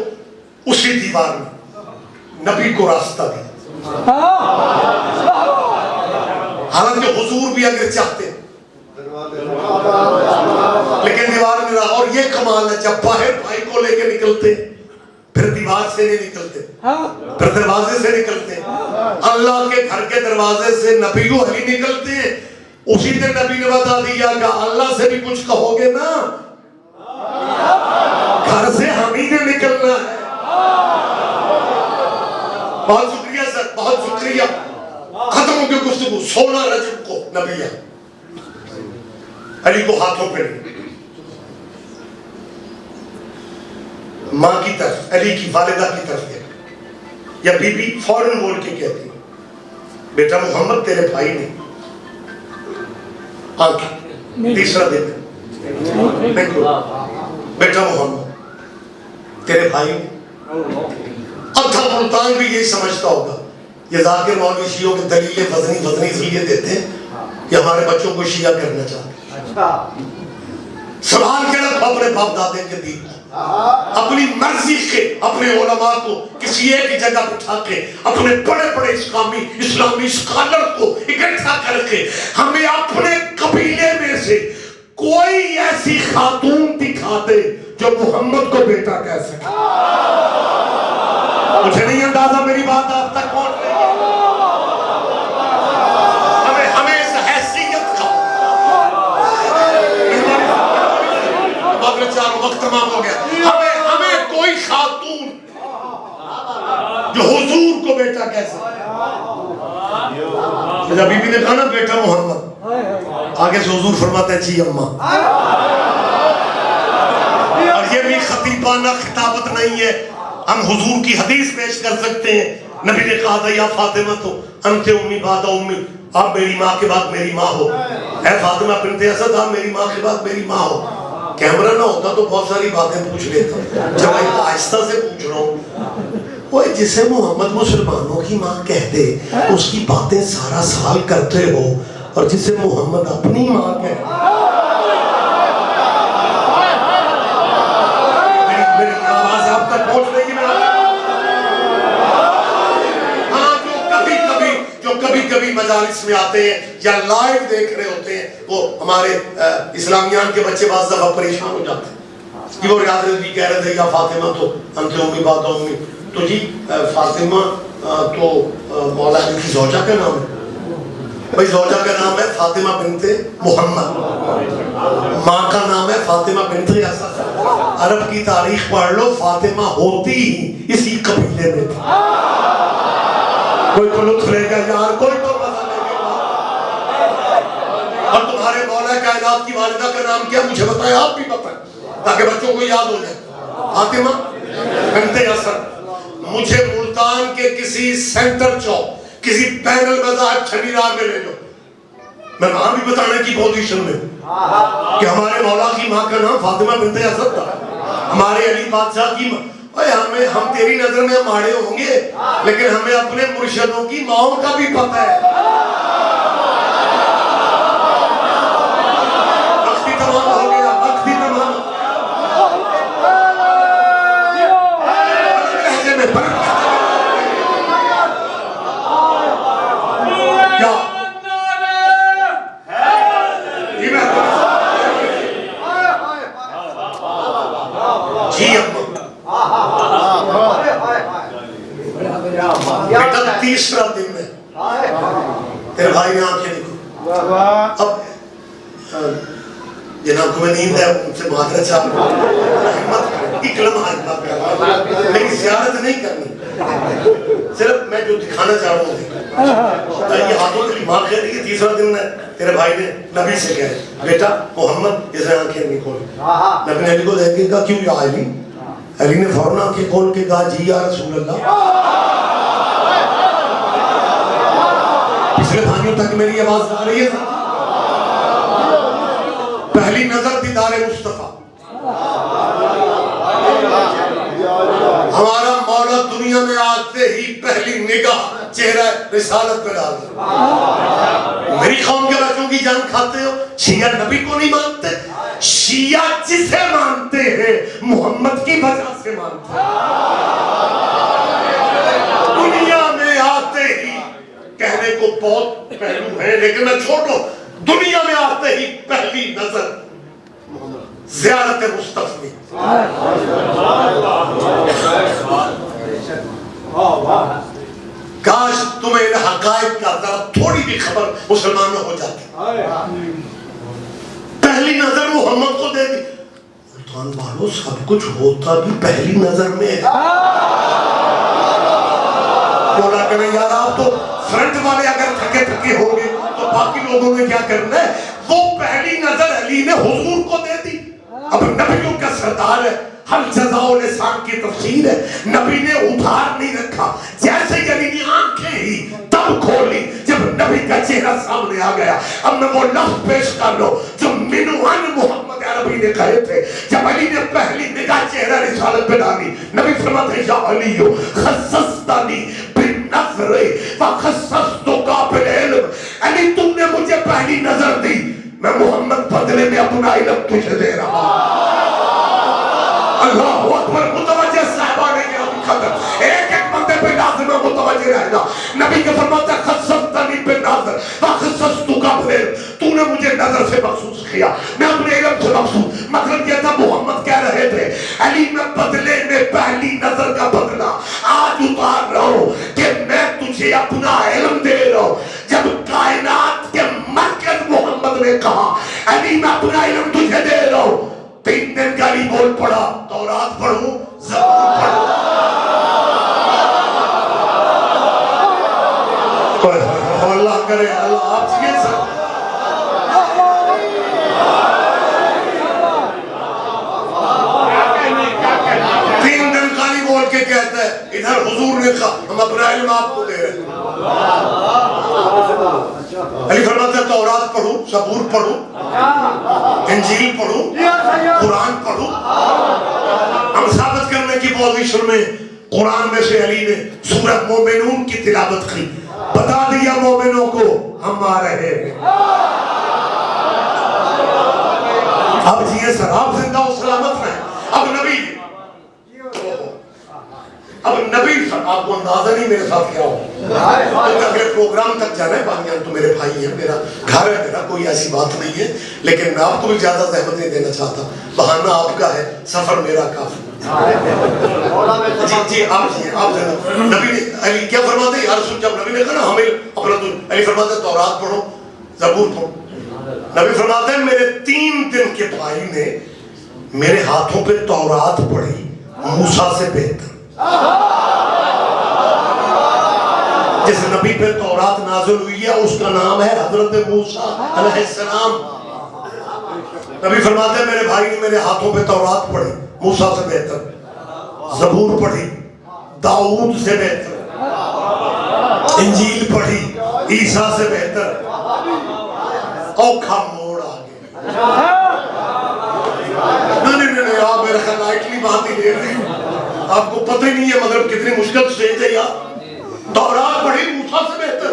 اسی دیوار میں نبی کو راستہ دیا. حالانکہ حضور بھی اگر چاہتے لیکن دیوار میں رہا. اور یہ کمال ہے, جب باہر بھائی کو لے کے نکلتے پھر دیوار سے نہیں نکلتے, پھر دروازے سے نکلتے. اللہ کے گھر کے دروازے سے نبی و علی نکلتے ہیں. اسی دن نبی نے بتا دیا کہ اللہ سے بھی کچھ کہو گے نا, گھر سے ہم ہی نے نکلنا ہے. بہت شکریہ سر, بہت شکریہ. ختم ہو گئی گفتگو. 16 رجب کو نبی علی کو ہاتھوں پہ لے, ماں کی طرف, علی کی والدہ کی طرف دیکھ, یا بی بی فوراً بول کے کہتی, بیٹا محمد تیرے بھائی نے آنکھیں. تیسرا دن دیکھو, بیٹا محمد تیرے بھائی نے. ادھا ملتان بھی یہی سمجھتا ہوگا یہ ذاکر مولوی شیعوں کے دلیلیں وزنی اس لیے دیتے ہیں کہ ہمارے بچوں کو شیعہ کرنا چاہتے ہیں. سوال کے رکھو اپنے باپ دادے کے دین کو, اپنی مرضی کے اپنے علماء کو کسی ایک جگہ بٹھا کے اپنے بڑے بڑے اسلامی اسکالر کو اکٹھا کر کے ہمیں اپنے قبیلے میں سے کوئی ایسی خاتون دکھا دے جو محمد کو بیٹا کہہ سکے. مجھے نہیں اندازہ میری بات آپ تک پہنچ رہی ہے. ہمیں اس حیثیت کا وقت تمام ہو گیا. ہمیں کوئی خاتون جو حضور کو بیٹا کہہ سکے. جب بی بی نے کہا نا بیٹا محمد, آگے سے حضور فرماتے ہیں جی اماں. اور یہ بھی خطیبانہ خطابت نہیں ہے, ہم حضور کی حدیث پیش کر سکتے ہیں. نبی نے کہا تھا یا فاطمہ تو انت امی بعد امی, آپ میری ماں کے بعد میری ماں ہو. اے فاطمہ بنت اسد, آپ میری ماں کے بعد میری ماں ہو. کیمرہ نہ ہوتا تو بہت ساری باتیں پوچھ لیتا, جب میں آہستہ سے پوچھ رہا ہوں. وہ جسے محمد مسلمانوں کی ماں کہتے اس کی باتیں سارا سال کرتے ہو, اور جسے محمد اپنی ماں کہتے. میری آواز آپ تک پہنچ رہی ہے؟ ہاں, جو کبھی مجالس میں آتے ہیں یا لائیو دیکھ رہے ہوتے ہیں, وہ ہمارے اسلامیان کے بچے بعض دفعہ پریشان ہو جاتے ہیں کہ وہ ریاض رضوی کہہ رہے تھے یا فاطمہ تو انت امی بعد امی. تو جی فاطمہ تو مولا علی کی زوجہ کا نام ہے. بھائی زوجہ کا نام ہے فاطمہ بنت محمد, ماں کا نام ہے فاطمہ بنت اسد. عرب کی تاریخ پڑھ لو, فاطمہ ہوتی ہی اسی قبیلے میں تھی. کوئی تو لطف لے گا یار, کوئی تو مزہ لے گا. اور تمہارے مولا کائنات کی والدہ کا نام کیا مجھے بتائیں, آپ بھی بتائیں تاکہ بچوں کو یاد ہو جائے. فاطمہ بنت اسد. مجھے ملتان کے کسی سینٹر چوک, کسی بین المذاہب چھنیرار میں لے جاؤ, میں وہاں بھی بتانے کی پوزیشن میں کہ ہمارے مولا کی ماں کا نام فاطمہ بنت اسد تھا, ہمارے علی بادشاہ کی ماں. ہم تیری نظر میں ماڑے ہوں گے لیکن ہمیں اپنے مرشدوں کی ماؤں کا بھی پتہ ہے. وقت بھی تمام ہو گیا, وقت بھی تمام ہو بیٹا. تیسرا دن ہے جناب کو میں نیند ہے ان سے معذرت چاہتا ہوں، ہمت کریں، ایک لمحہ ہمت کریں، لیکن زیارت نہیں کرنی، صرف میں جو دکھانا چاہ رہا ہوں یہ ہاتھوں کے ماں کہہ رہی ہے تیسرا دن ہے، تیرے بھائی نے نبی سے کہا بیٹا محمد اس نے آنکھیں نہیں کھولی، نبی نے علی کو دیکھ کے کہا کیوں یا علی؟ علی نے فوراً آنکھیں کھول کے کہا جی یا رسول اللہ۔ پچھلے بھائیوں تک میری آواز آ رہی ہے؟ پہلی نظر دیدار مصطفیٰ، ہمارا مولا دنیا میں آتے ہی پہلی نگاہ چہرہ رسالت پہ ڈال دیا۔ میری قوم کے بچوں کی جان کھاتے ہو، شیعہ نبی کو نہیں مانتے، شیعہ جسے مانتے ہیں محمد کی وجہ سے مانتے ہیں۔ دنیا میں آتے ہی کہنے کو بہت پہلو ہیں لیکن میں چھوڑو، دنیا میں آتے ہی پہلی نظر زیارت مصطفی۔ کاش تمہیں ان حقائق کا ذرا تھوڑی بھی خبر مسلمانوں ہو جاتی۔ پہلی نظر محمد کو دے دی، سلطان والو سب کچھ ہوتا بھی پہلی نظر میں ہے۔ مولا کہنے یار آپ تو فرنٹ والے اگر تھکے تھکے ہوں گے تو باقی لوگوں نے کیا کرنا ہے؟ وہ پہلی نظر علی نے حضور کو دے دی۔ اب نبیوں کا سردار ہے، ہر جزاء و لسان کی تفسیر ہے، نبی نے ادھار نہیں رکھا، جیسے علی نے آنکھیں ہی تب کھولی جب نبی کا چہرہ سامنے آ گیا۔ اب میں وہ لفظ پیش کر لو جو منوان محمد عربی نے کہے تھے جب علی نے پہلی نگاہ چہرہ رسالت پہ ڈالی، نبی فرماتے ہیں یا علیو خصصتنی بالنظر وخصصتک بالعلم، علی تم نے مجھے پہلی نظر دی، میں محمد بدلے میں اپنا علم تجھے دے رہا ہوں۔ اللہ اکبر، متوجہ صاحبان کے ابھی خطر ایک ایک بندے پہ لازم ہے متوجہ رہنا۔ نبی کے فرماتا ہے خصصتنی بالنظر وخصصتک بالعلم، تو نے مجھے نظر سے مخصوص کیا، میں اپنے علم سے مخصوص۔ مطلب یہ تھا محمد کہہ رہے تھے علی میں بدلے میں پہلی نظر کا بدلہ آج اتار رہا ہوں کہ میں تجھے اپنا علم دے رہا ہوں۔ جب کائنات کے مرکز محمد نے کہا علی میں اپنا علم تجھے دے رہا ہوں، 3 دن کا علی بول پڑا تورات پڑھوں زبور پڑھوں۔ اللہ کرے اللہ آپ سے سب 3 دن کا علی بول کے کہتا ہے ادھر حضور نے کہا ہم اپنا علم آپ کو دے رہے ہیں۔ علی فرماتا ہے تورات پڑھوں زبور پڑھوں انجیل پڑھوں قرآن پڑھوں۔ ہم ثابت کرنے کی پوزیشن میں قرآن میں سے علی نے سورۃ مومنون کی تلاوت کی، بتا دیا مومنوں کو ہم آ رہے ہیں۔ اب جیے سر آپ زندہ و سلامت ہیں۔ اب نبی آپ کو اندازہ نہیں میرے ساتھ کیا ہو، اگلے پروگرام تک جانا ہے، باقیان تو میرے بھائی ہیں، میرا گھر ہے، میرا کوئی ایسی بات نہیں ہے، لیکن میں آپ کو بھی زیادہ زحمت نہیں دینا چاہتا، بہانہ آپ کا ہے، سفر میرا کافی۔ جی آپ نبی نے علی کیا فرماتے ہیں یا رسول، جب نبی نے کہا نا ہمیں اپنا علی فرماتے ہیں تورات پڑھو زبور پڑھو۔ نبی فرماتے ہیں میرے 3 دن کے بھائی نے میرے ہاتھوں پہ تورات پڑھی موسیٰ سے بہتر۔ جس نبی پہ تورات نازل ہوئی ہے اس کا نام ہے حضرت موسیٰ علیہ السلام۔ نبی فرماتے ہیں میرے بھائی نے میرے ہاتھوں پہ تورات پڑھی موسیٰ سے بہتر، زبور پڑھی داؤد سے بہتر، انجیل پڑھی عیسیٰ سے بہتر۔ اوکھا موڑ آگے نہیں آپ میرے خیال لائٹلی بات ہی لے رہے ہیں، آپ کو پتہ ہی نہیں ہے مگر کتنی مشکل سٹیج ہے یار۔ تورات پڑھی موسیٰ سے بہتر،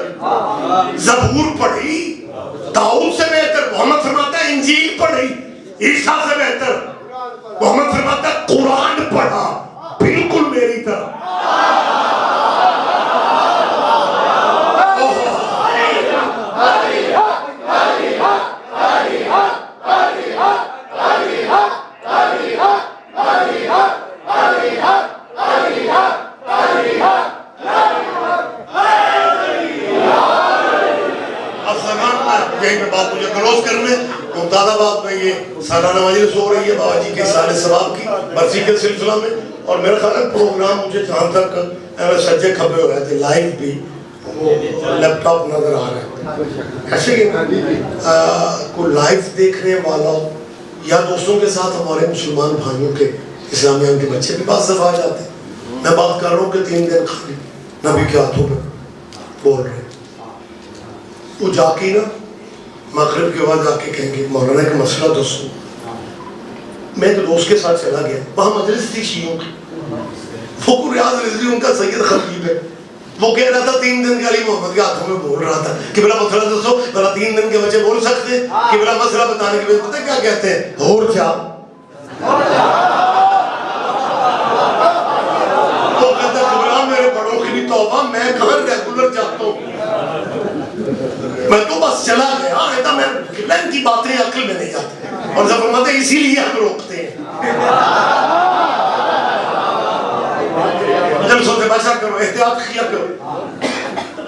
زبور پڑھی داؤد سے بہتر، محمد فرماتا ہے انجیل پڑھی عیسیٰ سے بہتر، محمد فرماتا ہے قرآن پڑھا بالکل میری طرح۔ یہیں پہ بات مجھے کلوز کرنے ممتازہ بات میں یہ سالانہ مجلس ہو رہی ہے بابا جی کے سال ثواب کی برسی کے سلسلہ میں، اور میرا خیال ہے پروگرام مجھے جہاں تک سجے کھبے ہو رہے تھے لائیو بھی وہ لیپ ٹاپ نظر آ رہا ہے ایسے کہ کوئی لائیو دیکھنے والا یا دوستوں کے ساتھ ہمارے مسلمان بھائیوں کے اسلامیہ کے بچے بھی بعض دفعہ آ جاتے ہیں. میں بات کر رہا ہوں کہ 3 دن خالی نبی کے ہاتھوں پہ بول رہے ہیں. وہ جا کے نا مغرب کے بعد جا کے کہیں گے مولانا کا مسئلہ تو سن. میں ایک دوست کے ساتھ چلا گیا، وہاں مجلس تھی شیعوں کی، وہ ریاض رضوی ان کا سید خطیب ہے. وہ کہہ رہا تھا 3 دن کے علی محمد کے ہاتھوں میں بول رہا تھا کہ بلا مسئلہ دوستو بلا 3 دن کے بچے بول سکتے کہ بلا مسئلہ بتانے کے بعد پتہ کیا کہتے ہیں اور کیا. وہ کہتا ہے قبلہ میرے بڑوں کی بھی توبہ، میں کہاں ریگولر جاتا ہوں، میں تو بس چلا گیا. ایتا میں ان کی باتیں عقل میں نہیں آتی اور جب فرماتے ہیں اسی لیے ہم روکتے ہیں. جلسوں سے بچا کرو، احتیاط کیا کرو.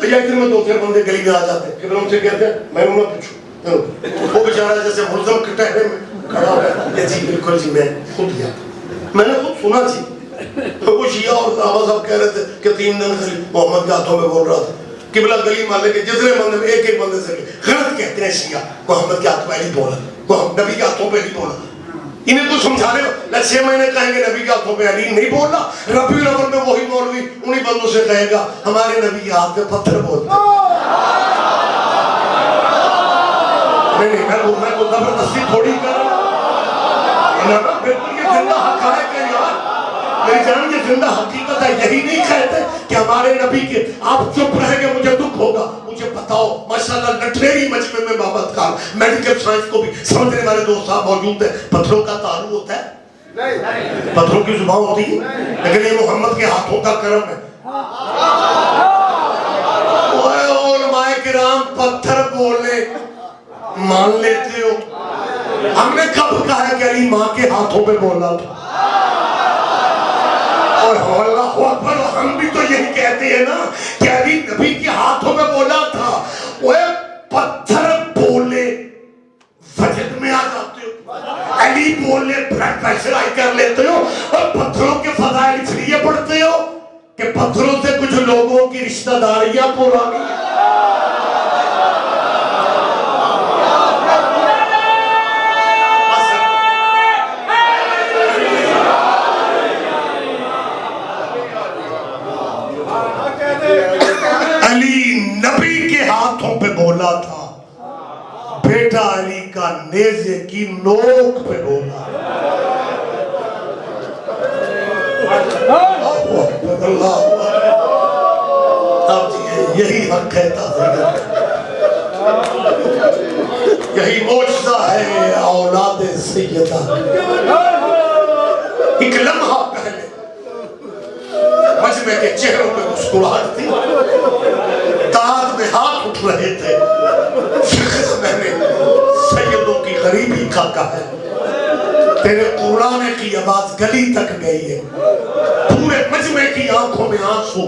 یا ادھر میں 2-3 بندے گلی میں آ جاتے ہیں کہ ان سے کہتے ہیں میں انہوں نے پوچھو، وہ بیچارہ جیسے ملزم کے ٹہرے میں کھڑا ہوا ہے جی بالکل جی میں خود گیا، میں نے خود سنا جی. وہ شیعہ اور صحابہ صاحب کہہ رہے تھے کہ 3 دن خلی محمد کے ہاتھوں میں بول رہا تھا. قبلہ گلی محلے کے جتنے بندے میں ایک بندے سے غلط کہتے ہیں شیعہ محمد کے ہاتھ پہ نہیں بولا، نبی کے ہاتھوں پہ نہیں بولا. انہیں تو سمجھانے 6 مہینے کہیں گے نبی کے ہاتھوں پہ علی نہیں بولا. ربیع الاول میں وہی مولوی انہی بندوں سے کہے گا ہمارے نبی کے ہاتھ پہ پتھر بولتے. نہیں میں کو زبردستی تھوڑی کر رہا ہوں، بالکل یہ زندہ حقائق ہے یار. میری جان یہ زندہ حقیقت ہے. یہی نہیں کہتے کہ ہمارے نبی کے آپ چپ رہیں گے مجھے دکھ ہوگا. مجھے بتاؤ ماشاءاللہ لٹریری مجمع میں بابت کار میڈیکل سائنس کو بھی سمجھنے والے دوست صاحب موجود ہیں. پتھروں کا تعلق ہوتا ہے، پتھروں کی زبان ہوتی ہے، لیکن یہ محمد کے ہاتھوں کا کرم ہے. علماء کرام پتھر بولے مان لیتے ہو. ہم نے کب کہا کہ علی ماں کے ہاتھوں پہ بولا تھا؟ اور اللہ اکبر. ہم بھی تو یہی کہتے ہیں نا کہ علی نبی کے ہاتھوں پہ بولا تھا. وہ پتھر بولے وجد میں آ جاتے ہو، علی بولے بلڈ پریشر ہائی کر لیتے ہو، اور پتھروں کے فضائل اس لیے پڑھتے ہو کہ پتھروں سے کچھ لوگوں کی رشتہ داریاں پرانی ہیں. علی نبی کے ہاتھوں پہ بولا تھا، بیٹا علی کا نیزے کی نوک پہ بولا. اللہ اب یہی حق کہتا ہے، یہی معجزہ ہے اولاد سیدہ. ایک لمحہ پہلے مجمع کے چہروں پہ مسکراہٹ تھی، داد میں ہاتھ اٹھ رہے تھے. میں نے سیدوں کی غریبی کا کہا ہے، تیرے قرآن کی آواز گلی تک گئی ہے. پورے مجمع کی آنکھوں میں آنسو،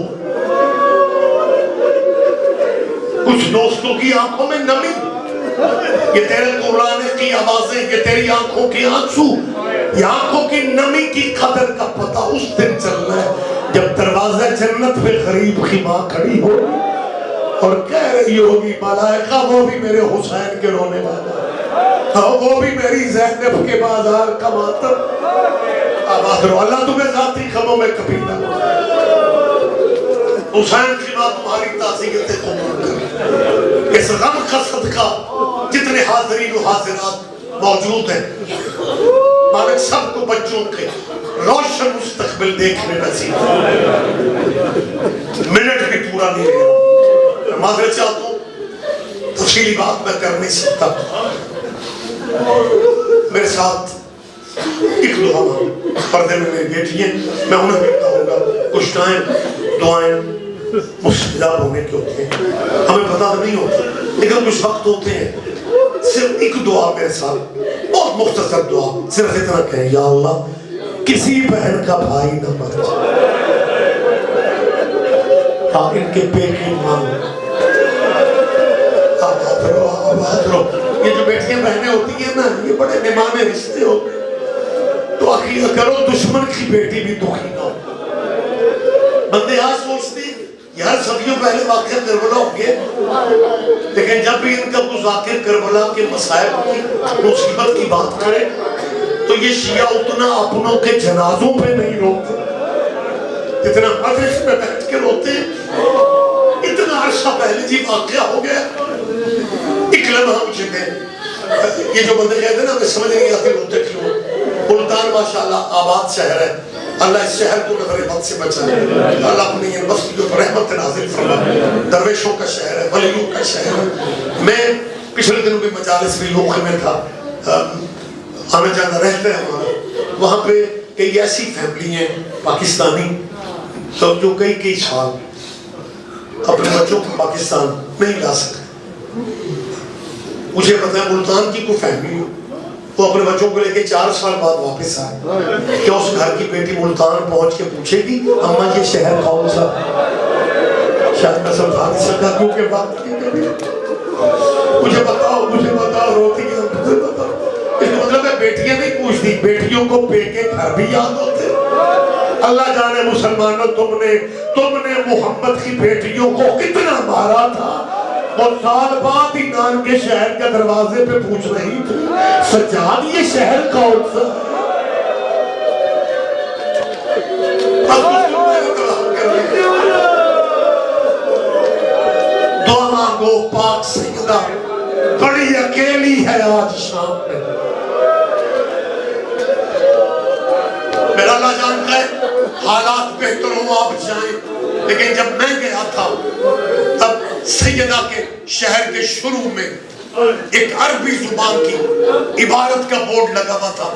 کچھ دوستوں کی آنکھوں میں نمی. یہ تیرے قرآن کی آوازیں، یہ تیری آنکھوں کی آنسو، یہ آنکھوں کی نمی کی قدر کا پتہ اس دن چلنا ہے جب دروازہ جنت پہ غریب کی ماں کھڑی ہو اور کہہ رہی ہوگی ملائکہ وہ بھی میرے حسین کے رونے والا، وہ بھی میری زینب کے بازار کا ماتم. آباد رو، اللہ تمہیں ذاتی غموں میں کبھی نہ حسین کی بات تمہاری تعزیتیں قبول کر. اس غم کا صدقہ جتنے حاضرین و حاضرات موجود ہیں مالک سب کو بچوں کے روشن مستقبل دیکھنے نصیب. منٹ بھی پورا نہیں رہا، میں معذرت چاہتا ہوں، تفصیلی بات میں کر نہیں سکتا. میرے ساتھ ایک دعا پردے میں میری بیٹی ہیں، میں انہیں بھی کہوں گا کچھ ٹائم دعائیں مستجاب ہونے کے ہوتے ہیں، ہمیں پتہ نہیں ہوتا لیکن کچھ وقت ہوتے ہیں. صرف ایک دعا میرے ساتھ، بہت مختصر دعا، صرف اتنا کہیں یا اللہ کسی بہن کا بھائی نہ مر جائے، آپ ان کے پیٹ کی مانگ. آپ آباد رو، یہ جو بیٹیاں بہنیں ہوتی ہیں نا یہ بڑے نمانے رشتے ہوتے ہیں، تو عقیدہ کرو دشمن کی بیٹی بھی دکھی نہ ہو۔ بندے آج سوچتے ہیں یار صدیوں پہلے واقعہ کربلا ہو گئے، لیکن جب بھی ان کا کوئی ذاکر کربلا کے مسائب کی مصیبت کی بات کرے تو یہ شیعہ اتنا اپنوں کے جنازوں پہ نہیں روتے اتنا مجلس میں بیٹھ کے روتے ہیں۔ اتنا عرصہ پہلے جی واقعہ ہو گیا، ایک لمحہ مجھے میں یہ جو بندے کہتے ہیں نا میں سمجھ نہیں آتی روتے کیوں۔ ملتان ماشاءاللہ آباد شہر ہے، اللہ اس شہر کو نظر بد سے بچائے، اللہ اپنی یہ مسجد پر رحمت نازل فرمائے۔ درویشوں کا شہر ہے، ولیوں کا شہر ہے۔ میں پچھلے دنوں بھی مجالس بھی لوگ میں تھا، آنا جانا رہتا ہے ہمارا، وہاں پہ کئی ایسی فیملی ہیں پاکستانی تو جو کئی سال اپنے بچوں کو پاکستان نہیں لا سکتے۔ مجھے پتا ہے ملتان کی کوئی فیملی ہو وہ اپنے بچوں کو لے کے 4 سال بعد واپس آئے، کیا اس گھر کی بیٹی ملتان پہنچ کے پوچھے گی اماں یہ شہر کون سا؟ شاید میں سمجھا نہیں سکتا کیونکہ وقت کی کمی۔ مجھے بتاؤ روتی ہے مجھے بتاؤ، اس کا مطلب ہے بیٹیاں نہیں پوچھتی، بیٹیوں کو بیٹے گھر بھی یاد ہوتے۔ اللہ جانے مسلمانوں تم نے محمد کی بیٹیوں کو کتنا مارا تھا، اور سال بعد ہی نان کے شہر کے دروازے پہ پوچھ رہی تھی سجاد یہ شہر کون سا؟ دعا مانگو پاک سیدہ بڑی اکیلی ہے آج شام میں۔ میرا اللہ جانتا ہے حالات بہتر ہوں آپ جائیں، لیکن جب میں گیا تھا تب سیدہ کے شہر کے شروع میں ایک عربی زبان کی عبارت کا بورڈ لگا ہوا تھا،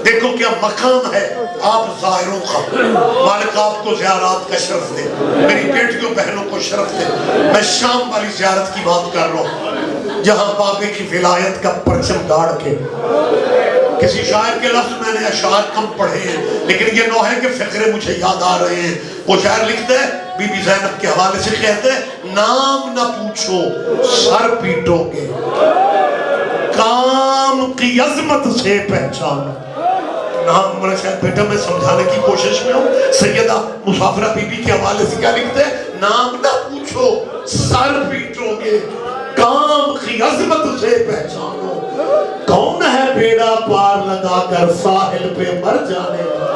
دیکھو کیا مقام ہے آپ ظاہروں کا، مالک آپ کو زیارات کا شرف دے، میری بیٹیوں بہنوں کو شرف دے۔ میں شام والی زیارت کی بات کر رہا ہوں جہاں بابے کی ولایت کا پرچم گاڑ کے، کسی شاعر کے لفظ میں نے اشعار کم پڑھے ہیں لیکن یہ نوحے کے فقرے مجھے یاد آ رہے ہیں۔ وہ شاعر لکھتے ہیں بی بی زینب کے حوالے سے کہتے ہیں نام نہ پوچھو سر پیٹو گے، کام کی عظمت سے پہچانو۔ نام میرا شاید بیٹا میں سمجھانے کی کوشش میں ہوں۔ سیدہ مسافرہ بی بی کے حوالے سے کیا لکھتے ہیں؟ نام نہ پوچھو سر پیٹو گے، کام کی عظمت سے پہچانو۔ کون ہے بیڑا پار لگا کر ساحل پہ مر جانے کا؟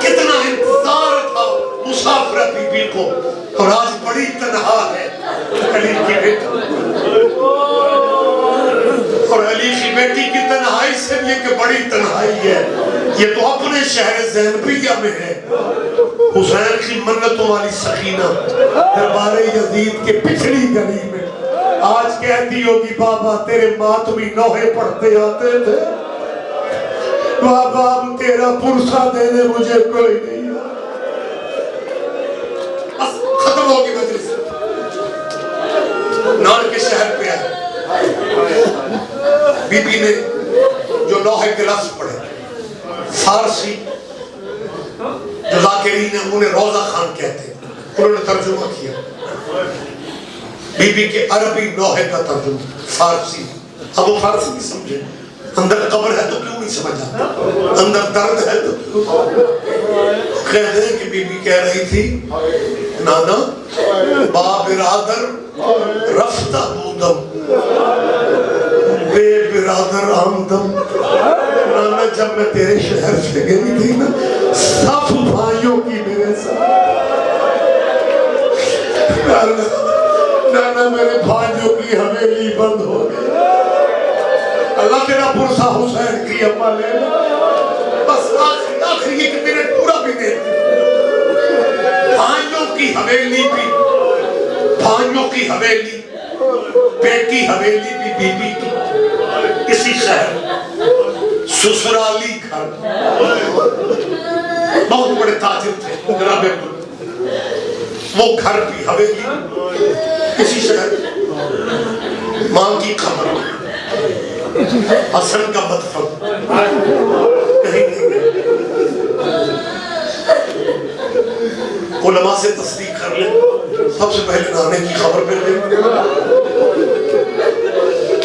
کتنا انتظار تھا مسافرہ بی بی کو، اور آج بڑی تنہا ہے علی کی بیٹی، اور علی کی بیٹی کی تنہائی سے بھی کہ بڑی تنہائی ہے، یہ تو اپنے شہر زینبیہ میں ہے۔ حسین کی منتوں والی سکینہ دربار یزید کے پچھلی گلی میں آج کہتی ہوگی بابا تیرے ماتمی نوحے پڑھتے آتے تھے، بابا اب تیرا پرسہ دینے مجھے کوئی نہیں، بس ختم ہوگی مجلس۔ نان کے شہر پہ آئے، بی بی نے جو نوحے کے لفظ پڑھے فارسی جو ذاکرین ہیں انہیں روضہ خان کہتے ہیں، انہوں نے ترجمہ کیا بی بی کے عربی نوحے کا ترجمہ فارسی۔ اب وہ فارسی نہیں سمجھے، اندر قبر ہے تو کیوں نہیں سمجھ آتا، اندر درد ہے تو کیوں؟ کہتے ہیں کہ بی بی کہہ رہی تھی نانا با برادر رفتہ بودم بے برادر آمدم۔ نانا جب میں تیرے شہر سے گئی تھی نا سب بھائیوں کی میرے ساتھ، نانا میرے بھائیوں کی حویلی بند ہو گئی، اللہ تیرا پرسہ حسین کی اما لے بس آخری ایک منٹ پورا بھی دے۔ بھائیوں کی حویلی بھی، بھائیوں کی حویلی، بیٹی حویلی بھی بی بی کی، اسی شہر سسرالی گھر، بہت بڑے تاجر تھے جناب وہ گھر بھی حویلی اسی شہر، ماں کی خبر حسن کا مدفن کہیں نہیں گئے، علماء سے تصدیق کر لیں سب سے پہلے نانے کی خبر پہ لے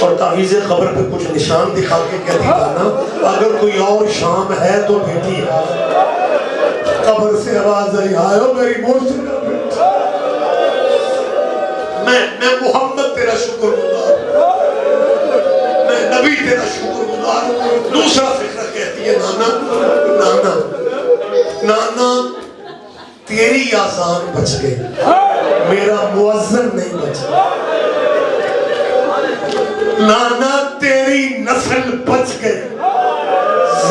اور تعویذ خبر پہ کچھ نشان دکھا کے کہتی نانا اگر کوئی اور شام ہے تو بیٹی ہے. قبر سے آواز آئی آئے میری موسیقہ بیٹا میں محمد تیرا شکر گزار میں نبی تیرا شکر گزار. دوسرا فکرہ کہتی ہے نانا تیری آزان بچ گئی میرا مؤذن نہیں بچا. نانا تیری نسل بچ گئی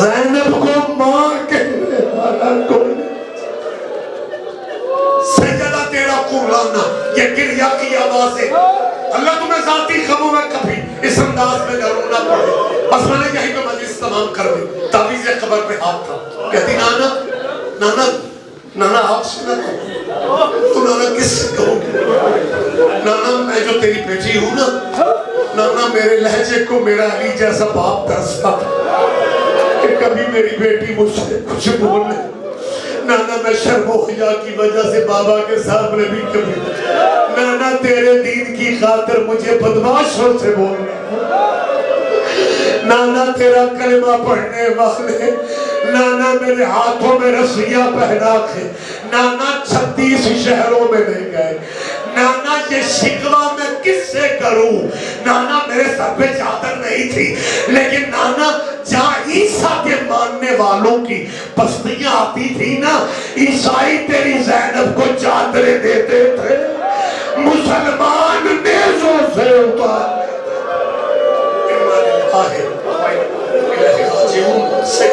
زینب کو ماں کہنے والا کوئی سجدہ تیرا قرآنہ یہ گریہ کی آواز ہے. اللہ تمہیں ذاتی غموں میں کبھی اس انداز میں ڈرونا پڑے. بس میں نے یہیں پہ مجلس تمام کر دی. تعویذ قبر پہ ہاتھ تھا کہتی نانا آپ سے نہ کہو تو نانا کس سے کہو گی. نانا میں جو تیری بیٹی ہوں نانا میرے لہجے کو میرا علی جیسا باپ ترستا تھا کہ کبھی میری بیٹی مجھ سے کچھ بولے. نانا میں شرم و حیا کی وجہ سے بابا کے سامنے بھی کبھی نانا تیرے دین کی خاطر مجھے بدماشوں سے بولنے نانا تیرا کلمہ پڑھنے والے نانا میرے ہاتھوں میں رسیاں پہنا کے نانا 36 شہروں میں نہیں گئے. نانا یہ شکوہ میں کس سے کروں. نانا میرے سر پہ چادر نہیں تھی لیکن نانا جہاں عیسیٰ کے ماننے والوں کی بستیاں آتی تھی نا عیسائی تیری زینب کو چادریں دیتے تھے مسلمان نیزوں سے اتار آہے الہی حاجیون سے